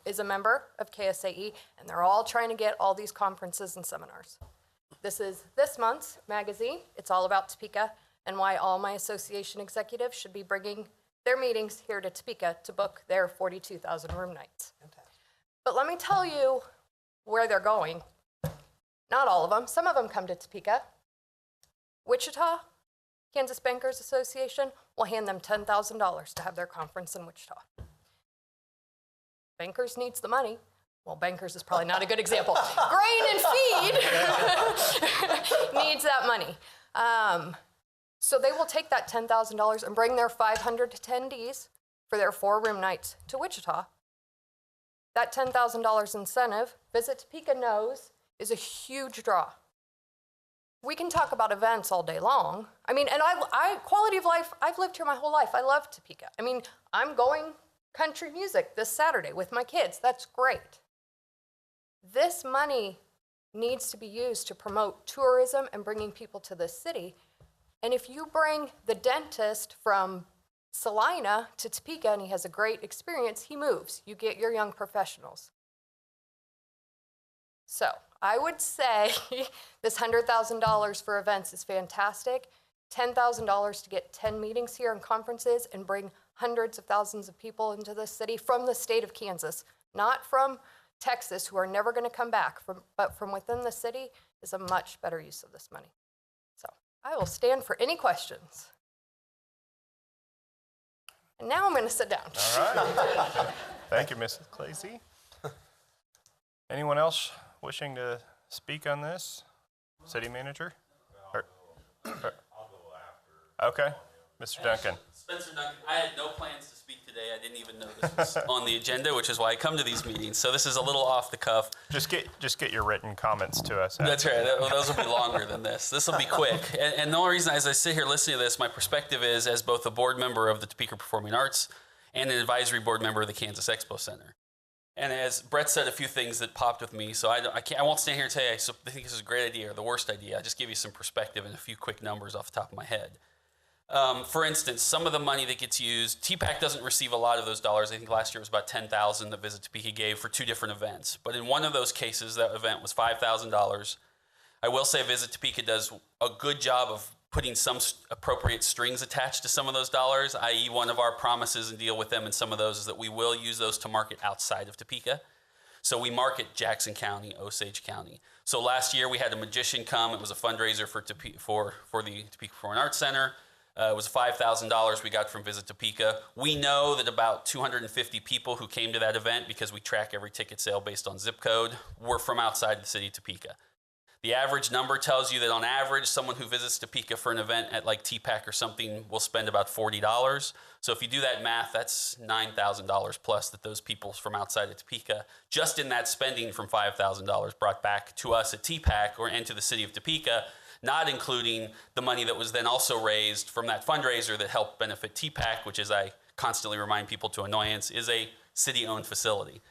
is a member of KSAE, and they're all trying to get all these conferences and seminars. This is this month's magazine. It's all about Topeka and why all my association executives should be bringing their meetings here to Topeka to book their 42,000 room nights. But let me tell you where they're going. Not all of them. Some of them come to Topeka. Wichita, Kansas Bankers Association will hand them $10,000 to have their conference in Wichita. Bankers needs the money. Well, Bankers is probably not a good example. Grain and Feed needs that money. So they will take that $10,000 and bring their 500 attendees for their 4 room nights to Wichita. That $10,000 incentive, Visit Topeka knows, is a huge draw. We can talk about events all day long. I mean, and quality of life, I've lived here my whole life. I love Topeka. I mean, I'm going country music this Saturday with my kids. That's great. This money needs to be used to promote tourism and bringing people to this city. And if you bring the dentist from Salina to Topeka and he has a great experience, he moves. You get your young professionals. So I would say this $100,000 for events is fantastic. $10,000 to get 10 meetings here and conferences and bring hundreds of thousands of people into this city from the state of Kansas, not from Texas, who are never going to come back, but from within the city, is a much better use of this money. So I will stand for any questions. And now I'm going to sit down. All right. Thank you, Mrs. Clacy. Anyone else wishing to speak on this? City manager? I'll go after. Okay. Mr. Duncan. Spencer Duncan, I had no plans to speak today. I didn't even know this was on the agenda, which is why I come to these meetings. So this is a little off the cuff. Just get your written comments to us. That's right. Those will be longer than this. This will be quick. And the only reason, as I sit here listening to this, my perspective is as both a board member of the Topeka Performing Arts and an advisory board member of the Kansas Expo Center. And as Brett said, a few things that popped with me. So I won't stand here and tell you I think this is a great idea or the worst idea. I'll just give you some perspective and a few quick numbers off the top of my head. For instance, some of the money that gets used, TPAC doesn't receive a lot of those dollars. I think last year it was about $10,000 that Visit Topeka gave for 2 different events. But in one of those cases, that event was $5,000. I will say Visit Topeka does a good job of putting some appropriate strings attached to some of those dollars, i.e. one of our promises and deal with them in some of those is that we will use those to market outside of Topeka. So we market Jackson County, Osage County. So last year we had a magician come. It was a fundraiser for the Topeka Performing Arts Center. It was $5,000 we got from Visit Topeka. We know that about 250 people who came to that event, because we track every ticket sale based on zip code, were from outside the city of Topeka. The average number tells you that on average, someone who visits Topeka for an event at like TPAC or something will spend about $40. So if you do that math, that's $9,000 plus that those people from outside of Topeka, just in that spending from $5,000 brought back to us at TPAC and to the city of Topeka, not including the money that was then also raised from that fundraiser that helped benefit TPAC, which, as I constantly remind people to annoyance, is a city-owned facility.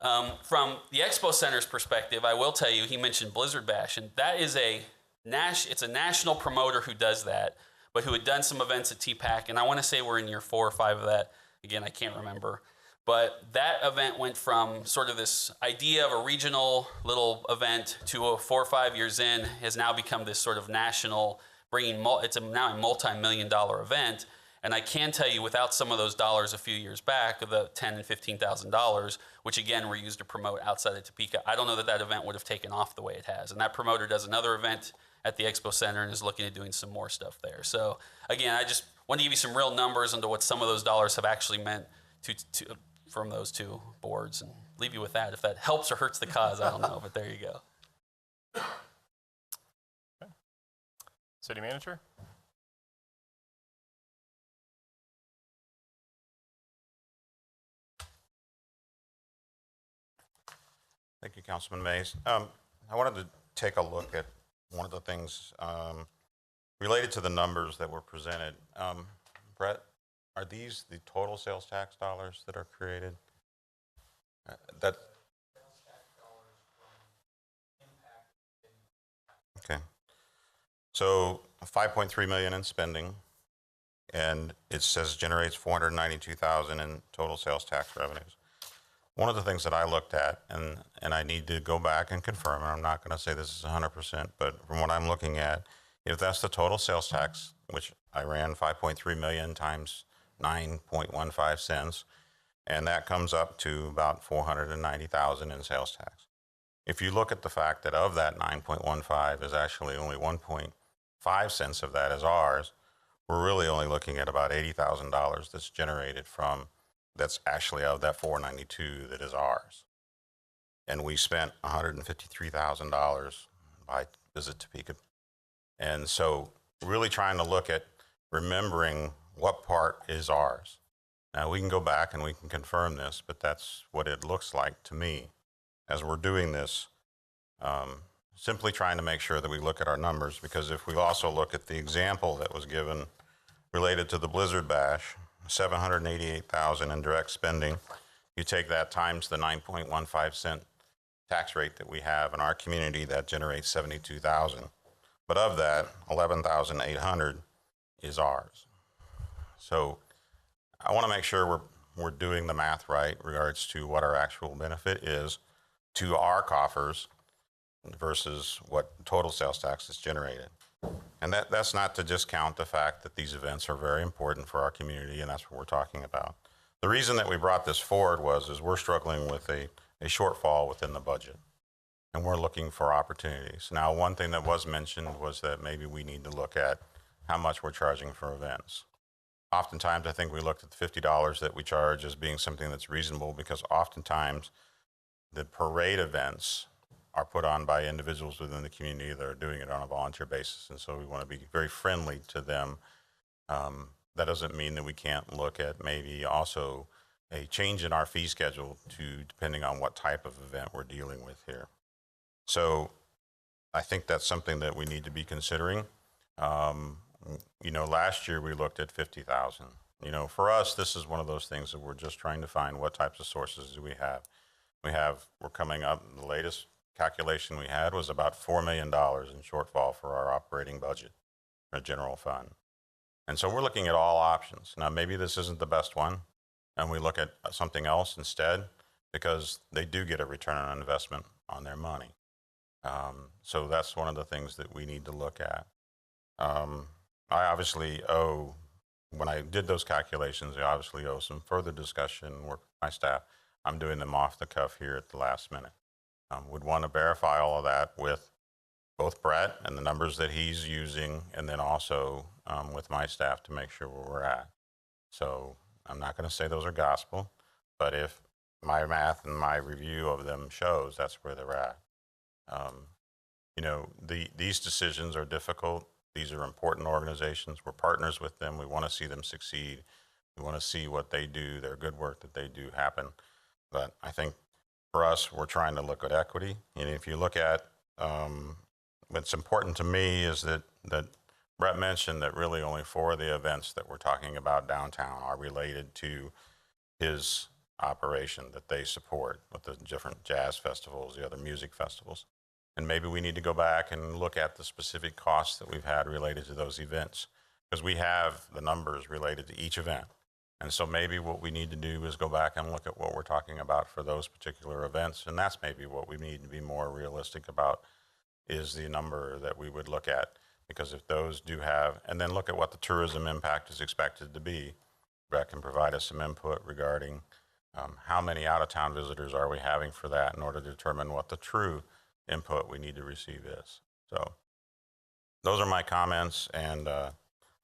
From the Expo Center's perspective, I will tell you, he mentioned Blizzard Bash, and that is it's a national promoter who does that, but who had done some events at TPAC, and I want to say we're in year 4 or 5 of that. Again, I can't remember. But that event went from sort of this idea of a regional little event to 4 or 5 years in has now become this sort of national, it's now a multi-million-dollar event. And I can tell you, without some of those dollars a few years back, of the $10,000 and $15,000, which again were used to promote outside of Topeka, I don't know that event would have taken off the way it has. And that promoter does another event at the Expo Center and is looking at doing some more stuff there. So again, I just want to give you some real numbers into what some of those dollars have actually meant from those 2 boards, and leave you with that. If that helps or hurts the cause, I don't know, but there you go. Okay. City manager? Thank you, Councilman Mays. I wanted to take a look at one of the things related to the numbers that were presented. Brett, are these the total sales tax dollars that are created? Okay. So 5.3 million in spending, and it says generates 492,000 in total sales tax revenues. One of the things that I looked at, and I need to go back and confirm, and I'm not going to say this is 100%, but from what I'm looking at, if that's the total sales tax, which I ran 5.3 million times 9.15 cents, and that comes up to about 490,000 in sales tax. If you look at the fact that of that 9.15 is actually only 1.5 cents of that is ours, we're really only looking at about $80,000 that's generated from, that's actually of that 492 that is ours. And we spent $153,000 by Visit Topeka. And so really trying to look at remembering what part is ours. Now we can go back and we can confirm this, but that's what it looks like to me as we're doing this. Simply trying to make sure that we look at our numbers, because if we also look at the example that was given related to the Blizzard Bash, 788,000 in direct spending, you take that times the 9.15 cent tax rate that we have in our community, that generates 72,000. But of that, 11,800 is ours. So I want to make sure we're doing the math right in regards to what our actual benefit is to our coffers versus what total sales tax is generated. And that's not to discount the fact that these events are very important for our community, and that's what we're talking about. The reason that we brought this forward is we're struggling with a shortfall within the budget, and we're looking for opportunities. Now, one thing that was mentioned was that maybe we need to look at how much we're charging for events. Oftentimes, I think we looked at the $50 that we charge as being something that's reasonable, because oftentimes the parade events are put on by individuals within the community that are doing it on a volunteer basis, and so we want to be very friendly to them. That doesn't mean that we can't look at maybe also a change in our fee schedule depending on what type of event we're dealing with here. So I think that's something that we need to be considering. Last year we looked at 50,000. For us, this is one of those things that we're just trying to find what types of sources do we have. We're coming up, the latest calculation we had was about $4 million in shortfall for our operating budget, our general fund. And so we're looking at all options. Now, maybe this isn't the best one, and we look at something else instead, because they do get a return on investment on their money. So that's one of the things that we need to look at. I obviously owe, when I did those calculations, I obviously owe some further discussion, work with my staff. I'm doing them off the cuff here at the last minute. Would want to verify all of that with both Brett and the numbers that he's using, and then also with my staff to make sure where we're at. So I'm not going to say those are gospel, but if my math and my review of them shows that's where they're at. These decisions are difficult. These are important organizations. We're partners with them. We want to see them succeed. We want to see what they do, their good work that they do happen. But I think for us, we're trying to look at equity. And if you look at what's important to me is that Brett mentioned that really only 4 of the events that we're talking about downtown are related to his operation that they support, with the different jazz festivals, the other music festivals. And maybe we need to go back and look at the specific costs that we've had related to those events, because we have the numbers related to each event. And so maybe what we need to do is go back and look at what we're talking about for those particular events. And that's maybe what we need to be more realistic about, is the number that we would look at. Because if those do have, and then look at what the tourism impact is expected to be. Brett can provide us some input regarding how many out-of-town visitors are we having for that, in order to determine what the true input we need to receive is. So those are my comments, and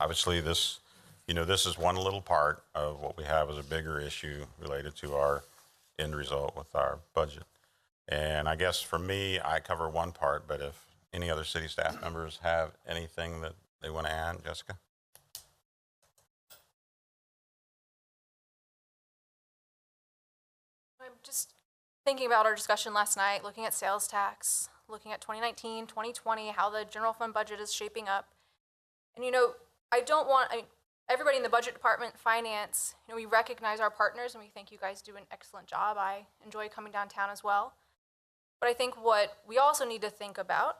obviously this is one little part of what we have as a bigger issue related to our end result with our budget. And I guess for me, I cover one part, but if any other city staff members have anything that they want to add, Jessica? I'm just thinking about our discussion last night, looking at sales tax, looking at 2019, 2020, how the general fund budget is shaping up. And everybody in the budget department, finance, we recognize our partners and we think you guys do an excellent job. I enjoy coming downtown as well. But I think what we also need to think about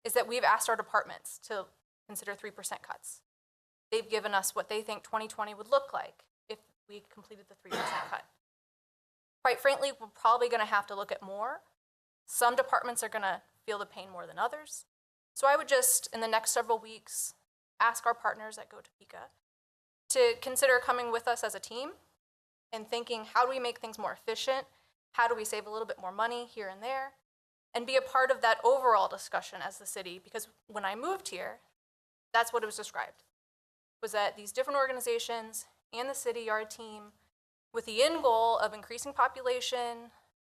is that we've asked our departments to consider 3% cuts. They've given us what they think 2020 would look like if we completed the 3% cut. Quite frankly, we're probably going to have to look at more. Some departments are going to feel the pain more than others. So I would just, in the next several weeks, ask our partners at Go Topeka to consider coming with us as a team and thinking, how do we make things more efficient? How do we save a little bit more money here and there? And be a part of that overall discussion as the city, because when I moved here, that's what it was described, was that these different organizations and the city are a team with the end goal of increasing population,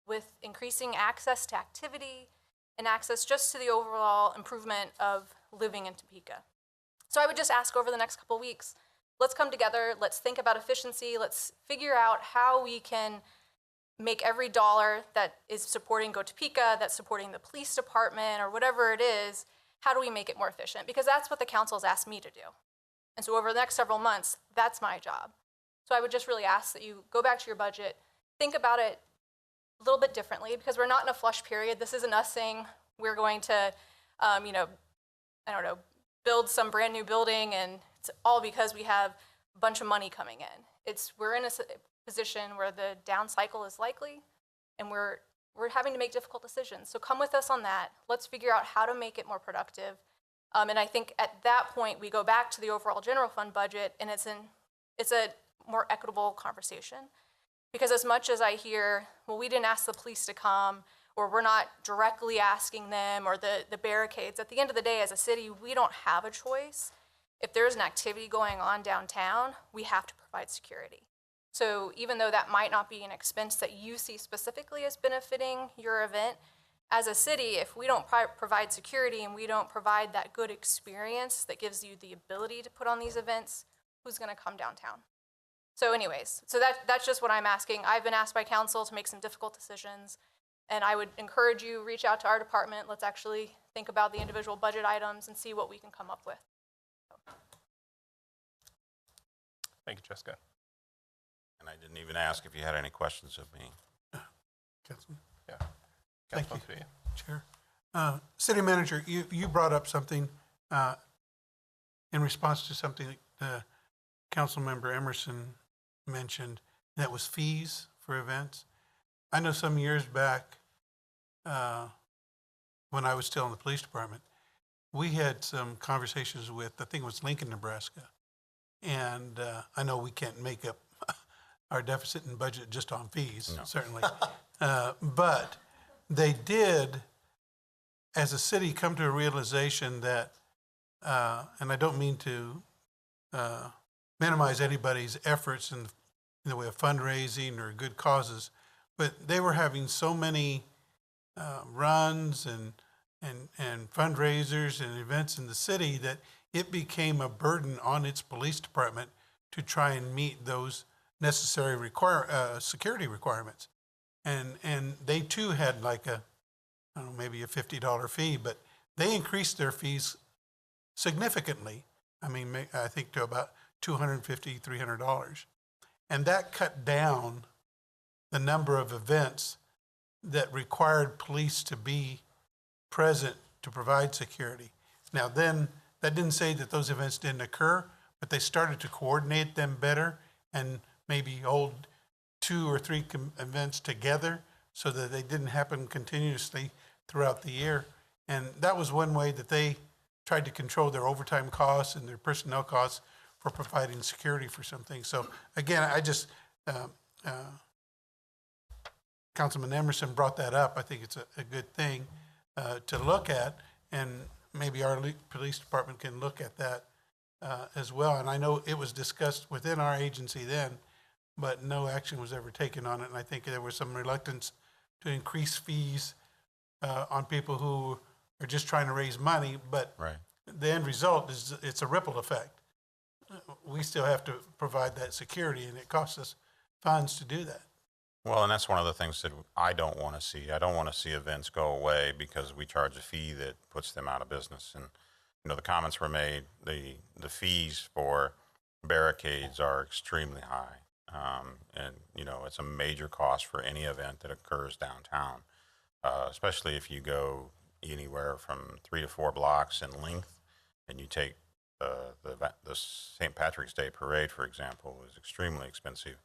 with increasing access to activity, and access just to the overall improvement of living in Topeka. So I would just ask over the next couple weeks, let's come together, let's think about efficiency, let's figure out how we can make every dollar that is supporting Go Topeka, that's supporting the police department, or whatever it is, how do we make it more efficient? Because that's what the council has asked me to do. And so over the next several months, that's my job. So I would just really ask that you go back to your budget, think about it a little bit differently, because we're not in a flush period. This isn't us saying we're going to, build some brand new building, and it's all because we have a bunch of money coming in. We're in a position where the down cycle is likely, and we're having to make difficult decisions. So come with us on that. Let's figure out how to make it more productive. And I think at that point, we go back to the overall general fund budget, and it's a more equitable conversation. Because as much as I hear, well, we didn't ask the police to come, or we're not directly asking them, or the barricades, at the end of the day, as a city, we don't have a choice. If there's an activity going on downtown, we have to provide security. So even though that might not be an expense that you see specifically as benefiting your event, as a city, if we don't provide security and we don't provide that good experience that gives you the ability to put on these events, who's gonna come downtown? So anyways, that's just what I'm asking. I've been asked by council to make some difficult decisions, and I would encourage you, reach out to our department. Let's actually think about the individual budget items and see what we can come up with. Thank you, Jessica. And I didn't even ask if you had any questions of me. Councilman? Yeah. Thank Councilman you, Fee. Chair. City Manager, you brought up something in response to something Councilmember Emerson mentioned, that was fees for events. I know some years back, when I was still in the police department, we had some conversations with, I think it was Lincoln, Nebraska. And I know we can't make up our deficit and budget just on fees, certainly. But they did, as a city, come to a realization that, and I don't mean to minimize anybody's efforts in the way of fundraising or good causes, but they were having so many runs and fundraisers and events in the city that it became a burden on its police department to try and meet those necessary security requirements. And they too had like maybe a $50 fee, but they increased their fees significantly. I mean, I think to about $250, $300. And that cut down the number of events that required police to be present to provide security. Now then, that didn't say that those events didn't occur, but they started to coordinate them better and maybe hold 2 or 3 events together so that they didn't happen continuously throughout the year. And that was one way that they tried to control their overtime costs and their personnel costs for providing security for some things. So again, I just, Councilman Emerson brought that up. I think it's a good thing to look at, and maybe our police department can look at that as well. And I know it was discussed within our agency then, but no action was ever taken on it. And I think there was some reluctance to increase fees on people who are just trying to raise money, but the end result is it's a ripple effect. We still have to provide that security, and it costs us funds to do that. Well, and that's one of the things that I don't want to see. I don't want to see events go away because we charge a fee that puts them out of business. And, you know, the comments were made, the fees for barricades are extremely high. And, you know, it's a major cost for any event that occurs downtown, especially if you go anywhere from 3 to 4 blocks in length, and you take the St. Patrick's Day parade, for example, is extremely expensive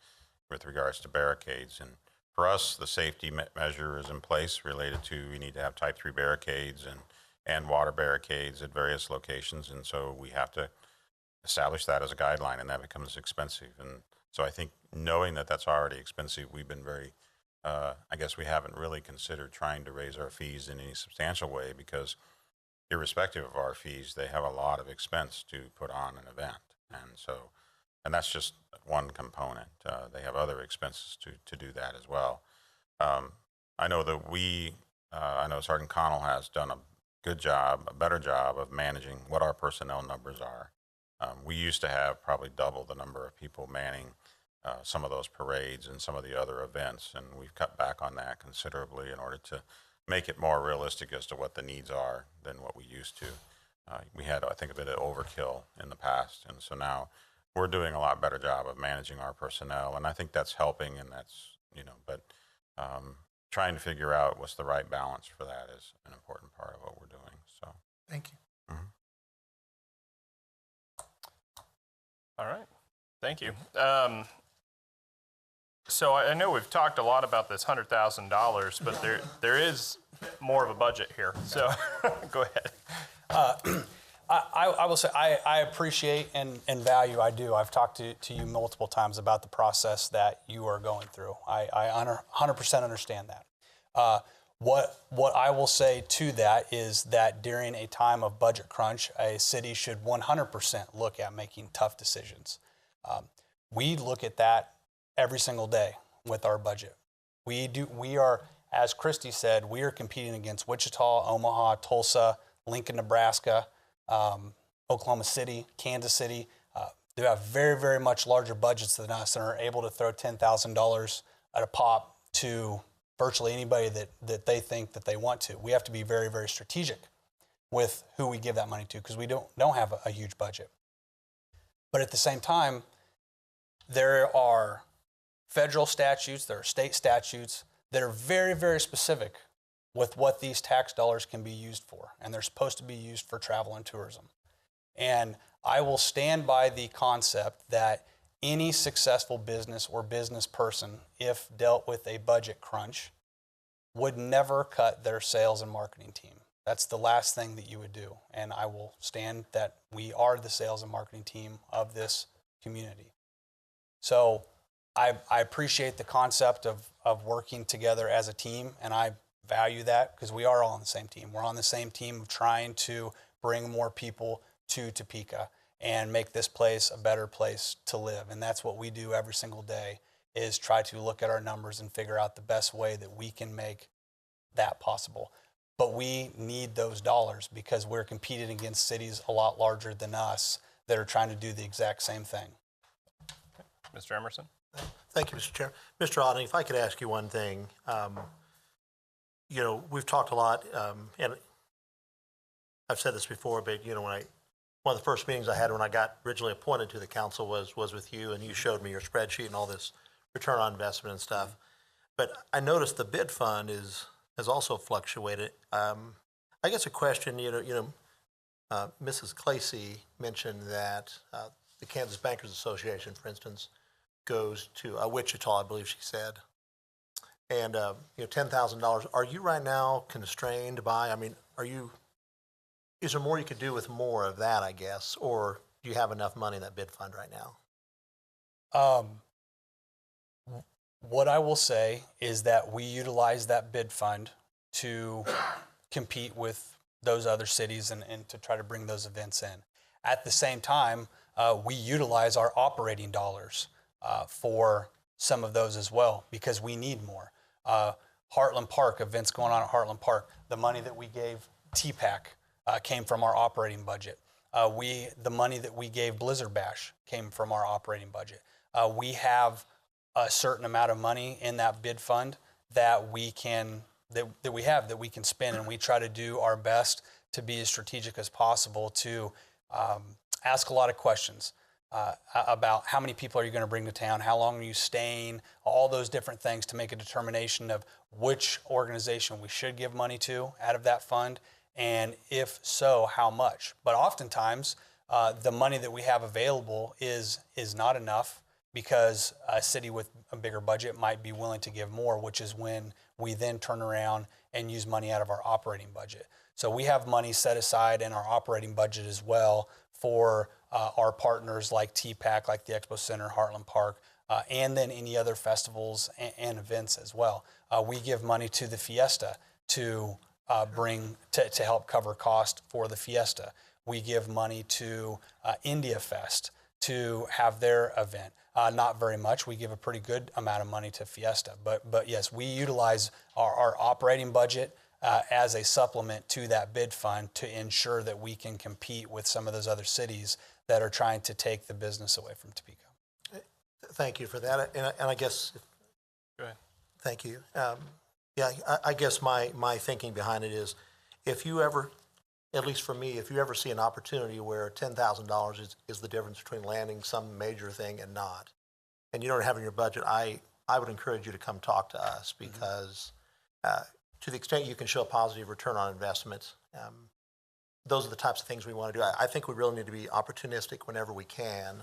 with regards to barricades. And for us, the safety measure is in place related to we need to have type 3 barricades and water barricades at various locations. And so we have to establish that as a guideline, and that becomes expensive. And so I think knowing that that's already expensive, we've been very, I guess we haven't really considered trying to raise our fees in any substantial way, because irrespective of our fees, they have a lot of expense to put on an event. And so, and that's just one component. They have other expenses to do that as well. I know that I know Sergeant Connell has done a good job, a better job of managing what our personnel numbers are. We used to have probably double the number of people manning some of those parades and some of the other events, and we've cut back on that considerably in order to make it more realistic as to what the needs are than what we used to. We had, I think, a bit of overkill in the past, and so now we're doing a lot better job of managing our personnel, and I think that's helping, and that's, but trying to figure out what's the right balance for that is an important part of what we're doing. So, Thank you. All right. Thank you. So I know we've talked a lot about this $100,000, but there is more of a budget here. So go ahead. I will say I appreciate and value, I do. I've talked to you multiple times about the process that you are going through. I 100% understand that. What I will say to that is that during a time of budget crunch, a city should 100% look at making tough decisions. We look at that every single day with our budget. We are, as Christy said, we are competing against Wichita, Omaha, Tulsa, Lincoln, Nebraska, Oklahoma City, Kansas City. They have very, very much larger budgets than us and are able to throw $10,000 at a pop to virtually anybody that they think that they want to. We have to be very, very strategic with who we give that money to, because we don't have a huge budget. But at the same time, there are federal statutes, there are state statutes that are very, very specific with what these tax dollars can be used for, and they're supposed to be used for travel and tourism. And I will stand by the concept that any successful business or business person, if dealt with a budget crunch, would never cut their sales and marketing team. That's the last thing that you would do. And I will stand that we are the sales and marketing team of this community. So I appreciate the concept of working together as a team, and I value that because we are all on the same team. We're on the same team of trying to bring more people to Topeka and make this place a better place to live. And that's what we do every single day, is try to look at our numbers and figure out the best way that we can make that possible. But we need those dollars because we're competing against cities a lot larger than us that are trying to do the exact same thing. Mr. Emerson? Thank you, Mr. Chair. Mr. Otting, if I could ask you one thing. We've talked a lot, and I've said this before, but one of the first meetings I had when I got originally appointed to the council was with you, and you showed me your spreadsheet and all this return on investment and stuff. But I noticed the bid fund has also fluctuated. I guess a question, Mrs. Clacy mentioned that the Kansas Bankers Association, for instance, goes to Wichita, I believe she said, and $10,000. Are you right now constrained by? Is there more you could do with more of that, I guess, or do you have enough money in that bid fund right now? What I will say is that we utilize that bid fund to compete with those other cities and to try to bring those events in. At the same time, we utilize our operating dollars for some of those as well because we need more. Heartland Park, events going on at Heartland Park, the money that we gave TPAC came from our operating budget. The money that we gave Blizzard Bash came from our operating budget. We have a certain amount of money in that bid fund that we can spend, and we try to do our best to be as strategic as possible to ask a lot of questions about how many people are you going to bring to town, how long are you staying, all those different things to make a determination of which organization we should give money to out of that fund, and if so, how much. But oftentimes, the money that we have available is not enough because a city with a bigger budget might be willing to give more, which is when we then turn around and use money out of our operating budget. So we have money set aside in our operating budget as well for our partners like TPAC, like the Expo Center, Heartland Park, and then any other festivals and events as well. We give money to the Fiesta to to help cover cost for the Fiesta. We give money to India Fest to have their event. Not very much. We give a pretty good amount of money to Fiesta. But yes, we utilize our operating budget as a supplement to that bid fund to ensure that we can compete with some of those other cities that are trying to take the business away from Topeka. Thank you for that. And I guess, Go ahead. thank you. I guess my thinking behind it is, if you ever, at least for me, if you ever see an opportunity where $10,000 is the difference between landing some major thing and not, and you don't have it in your budget, I would encourage you to come talk to us, because to the extent you can show a positive return on investment, those are the types of things we want to do. I think we really need to be opportunistic whenever we can,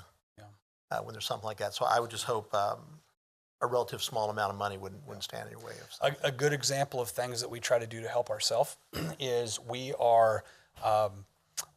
when there's something like that. So I would just hope a relative small amount of money wouldn't stand in your way of something. A good example of things that we try to do to help ourselves is we have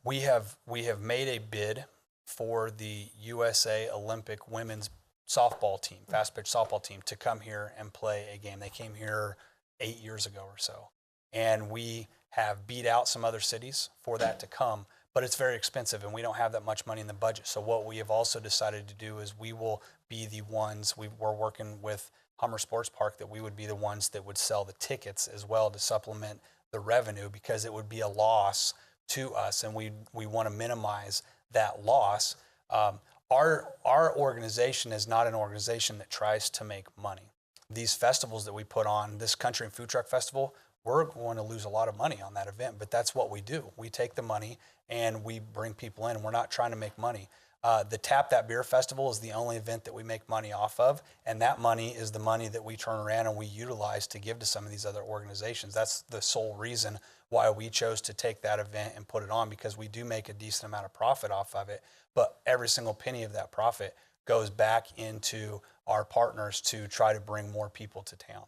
made a bid for the USA Olympic women's softball team, fast pitch softball team, to come here and play a game. They came here 8 years ago or so, and we have beat out some other cities for that to come, but it's very expensive and we don't have that much money in the budget. So what we have also decided to do is we will be the ones, we're working with Hummer Sports Park, that we would be the ones that would sell the tickets as well to supplement the revenue, because it would be a loss to us, and we want to minimize that loss. Our organization is not an organization that tries to make money. These festivals that we put on, this Country and Food Truck Festival, we're going to lose a lot of money on that event, but that's what we do. We take the money and we bring people in. We're not trying to make money. The Tap That Beer Festival is the only event that we make money off of, and that money is the money that we turn around and we utilize to give to some of these other organizations. That's the sole reason why we chose to take that event and put it on, because we do make a decent amount of profit off of it, but every single penny of that profit goes back into our partners to try to bring more people to town.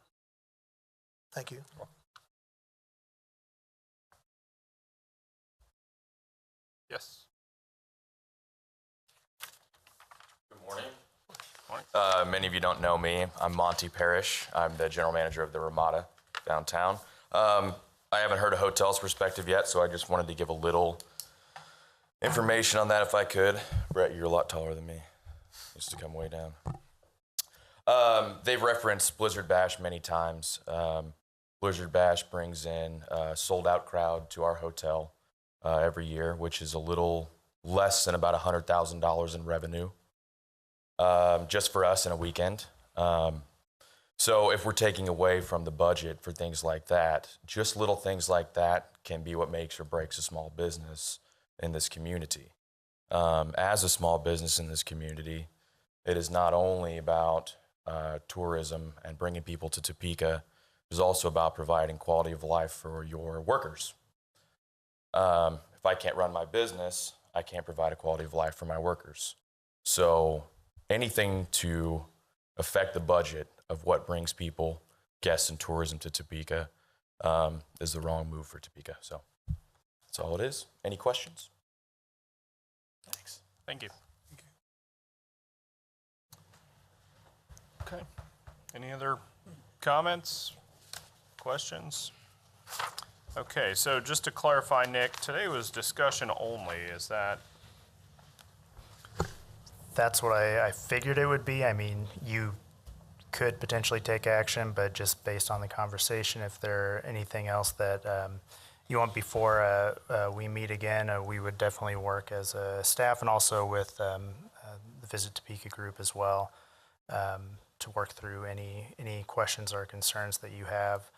Thank you. Yes. Good morning. Many of you don't know me. I'm Monty Parrish. I'm the general manager of the Ramada downtown. I haven't heard a hotel's perspective yet, so I just wanted to give a little information on that if I could. Brett, you're a lot taller than me. Used to come way down. They've referenced Blizzard Bash many times. Blizzard Bash brings in a sold-out crowd to our hotel every year, which is a little less than about $100,000 in revenue just for us in a weekend. So if we're taking away from the budget for things like that, just little things like that can be what makes or breaks a small business in this community. As a small business in this community, it is not only about tourism and bringing people to Topeka, it is also about providing quality of life for your workers. If I can't run my business, I can't provide a quality of life for my workers. So anything to affect the budget of what brings people, guests, and tourism to Topeka is the wrong move for Topeka. So that's all it is. Any questions? Thanks. Thank you. Okay. Any other comments, questions? Okay, so just to clarify, Nick, today was discussion only. Is that? That's what I figured it would be. I mean, you could potentially take action, but just based on the conversation, if there anything else that you want before we meet again, we would definitely work as a staff and also with the Visit Topeka group as well to work through any questions or concerns that you have.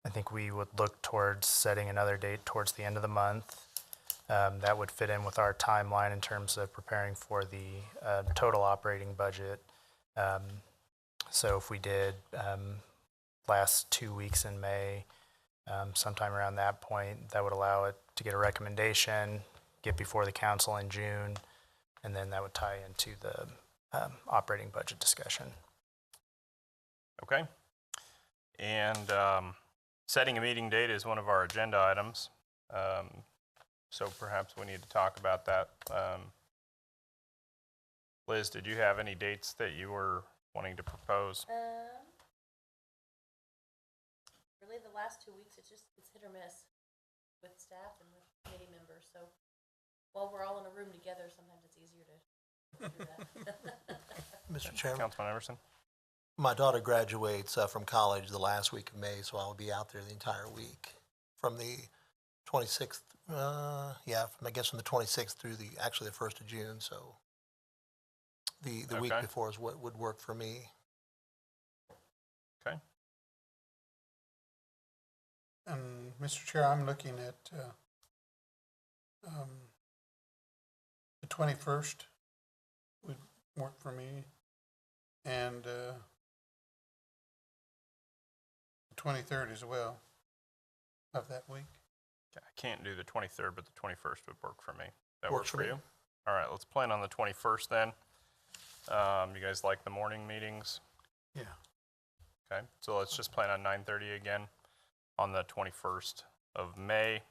I think we would look towards setting another date towards the end of the month. That would fit in with our timeline in terms of preparing for the total operating budget. So if we did last 2 weeks in May, sometime around that point, that would allow it to get a recommendation, get before the council in June, and then that would tie into the operating budget discussion. Okay. And setting a meeting date is one of our agenda items. So perhaps we need to talk about that. Liz, did you have any dates that you were wanting to propose? Really, the last 2 weeks, it's hit or miss with staff and with committee members. So while we're all in a room together, sometimes it's easier to do that. Mr. Chairman, Councilman Everson? my daughter graduates from college the last week of May, so I'll be out there the entire week from the 26th, I guess from the 26th through actually the 1st of June. So the week Okay. before is what would work for me. Okay. And Mr. Chair, I'm looking at the 21st would work for me, and the 23rd as well of that week. I can't do the 23rd, but the 21st would work for me. That Works works for for me. you? All right, let's plan on the 21st then. You guys like the morning meetings? Yeah. Okay, so let's just plan on 9:30 again on the 21st of May.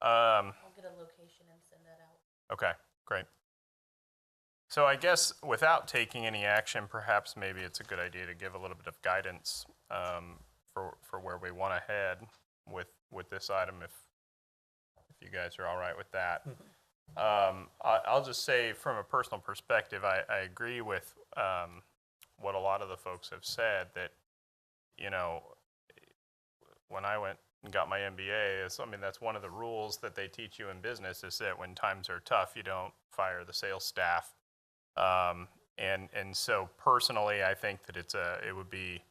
I'll get a location and send that out. Okay, great. So I guess without taking any action, perhaps maybe it's a good idea to give a little bit of guidance for where we want to head with this item, if you guys are all right with that. I'll just say from a personal perspective, I agree with what a lot of the folks have said, that, you know, when I went and got my MBA, that's one of the rules that they teach you in business, is that when times are tough, you don't fire the sales staff. And so personally, I think that it would be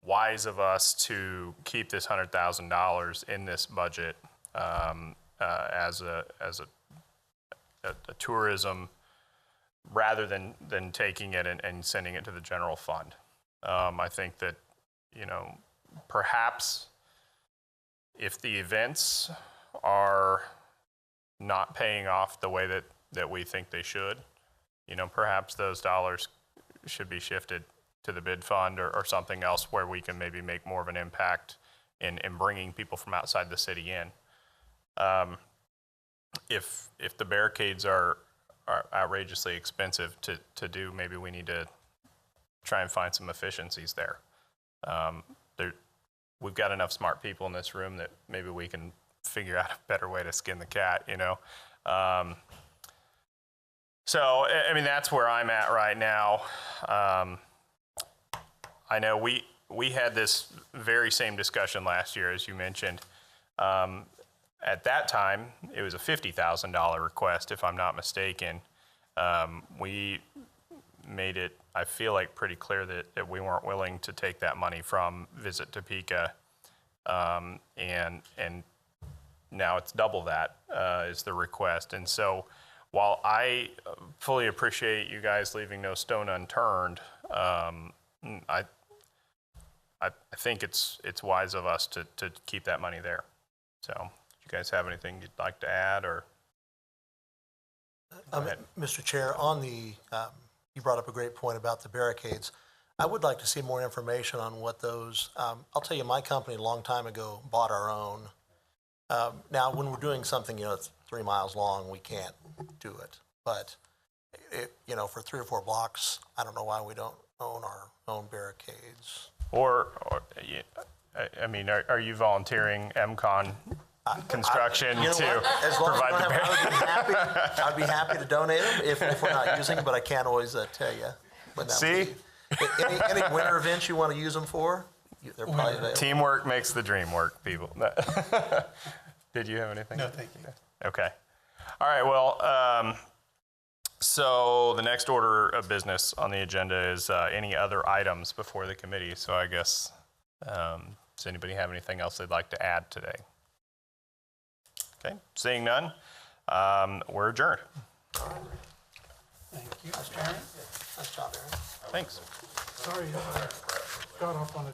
wise of us to keep this $100,000 in this budget as a tourism, rather than taking it and sending it to the general fund. I think that, you know, perhaps if the events are not paying off the way that we think they should, you know, perhaps those dollars should be shifted to the bid fund or something else where we can maybe make more of an impact in bringing people from outside the city in. If the barricades are outrageously expensive to do, maybe we need to try and find some efficiencies there. We've got enough smart people in this room that maybe we can figure out a better way to skin the cat, you know. So, I mean, that's where I'm at right now. I know we had this very same discussion last year, as you mentioned. At that time, it was a $50,000 request, if I'm not mistaken. We made it, I feel like, pretty clear that we weren't willing to take that money from Visit Topeka. And now it's double that is the request. And so while I fully appreciate you guys leaving no stone unturned, I think it's wise of us to keep that money there. So, do you guys have anything you'd like to add, or? Go ahead. Mr. Chair, on the, you brought up a great point about the barricades. I would like to see more information on what those, I'll tell you, my company a long time ago bought our own. Now, when we're doing something, you know, it's 3 miles long, we can't do it. But, you know, for 3 or 4 blocks, I don't know why we don't own our own barricades. Or I mean, are you volunteering MCON construction You know to what? As long as provide we the don't have, I'd be happy to donate them if we're not using them, but I can't always tell you when that See? would be. Any winter events you want to use them for? They're probably available. Teamwork makes the dream work, people. Did you have anything? No, thank you. Okay. All right, well, so the next order of business on the agenda is any other items before the committee. So I guess, does anybody have anything else they'd like to add today? Okay, seeing none, we're adjourned. Thank you, Mr. Chairman. Nice job, Aaron. Thanks. Sorry, got off on a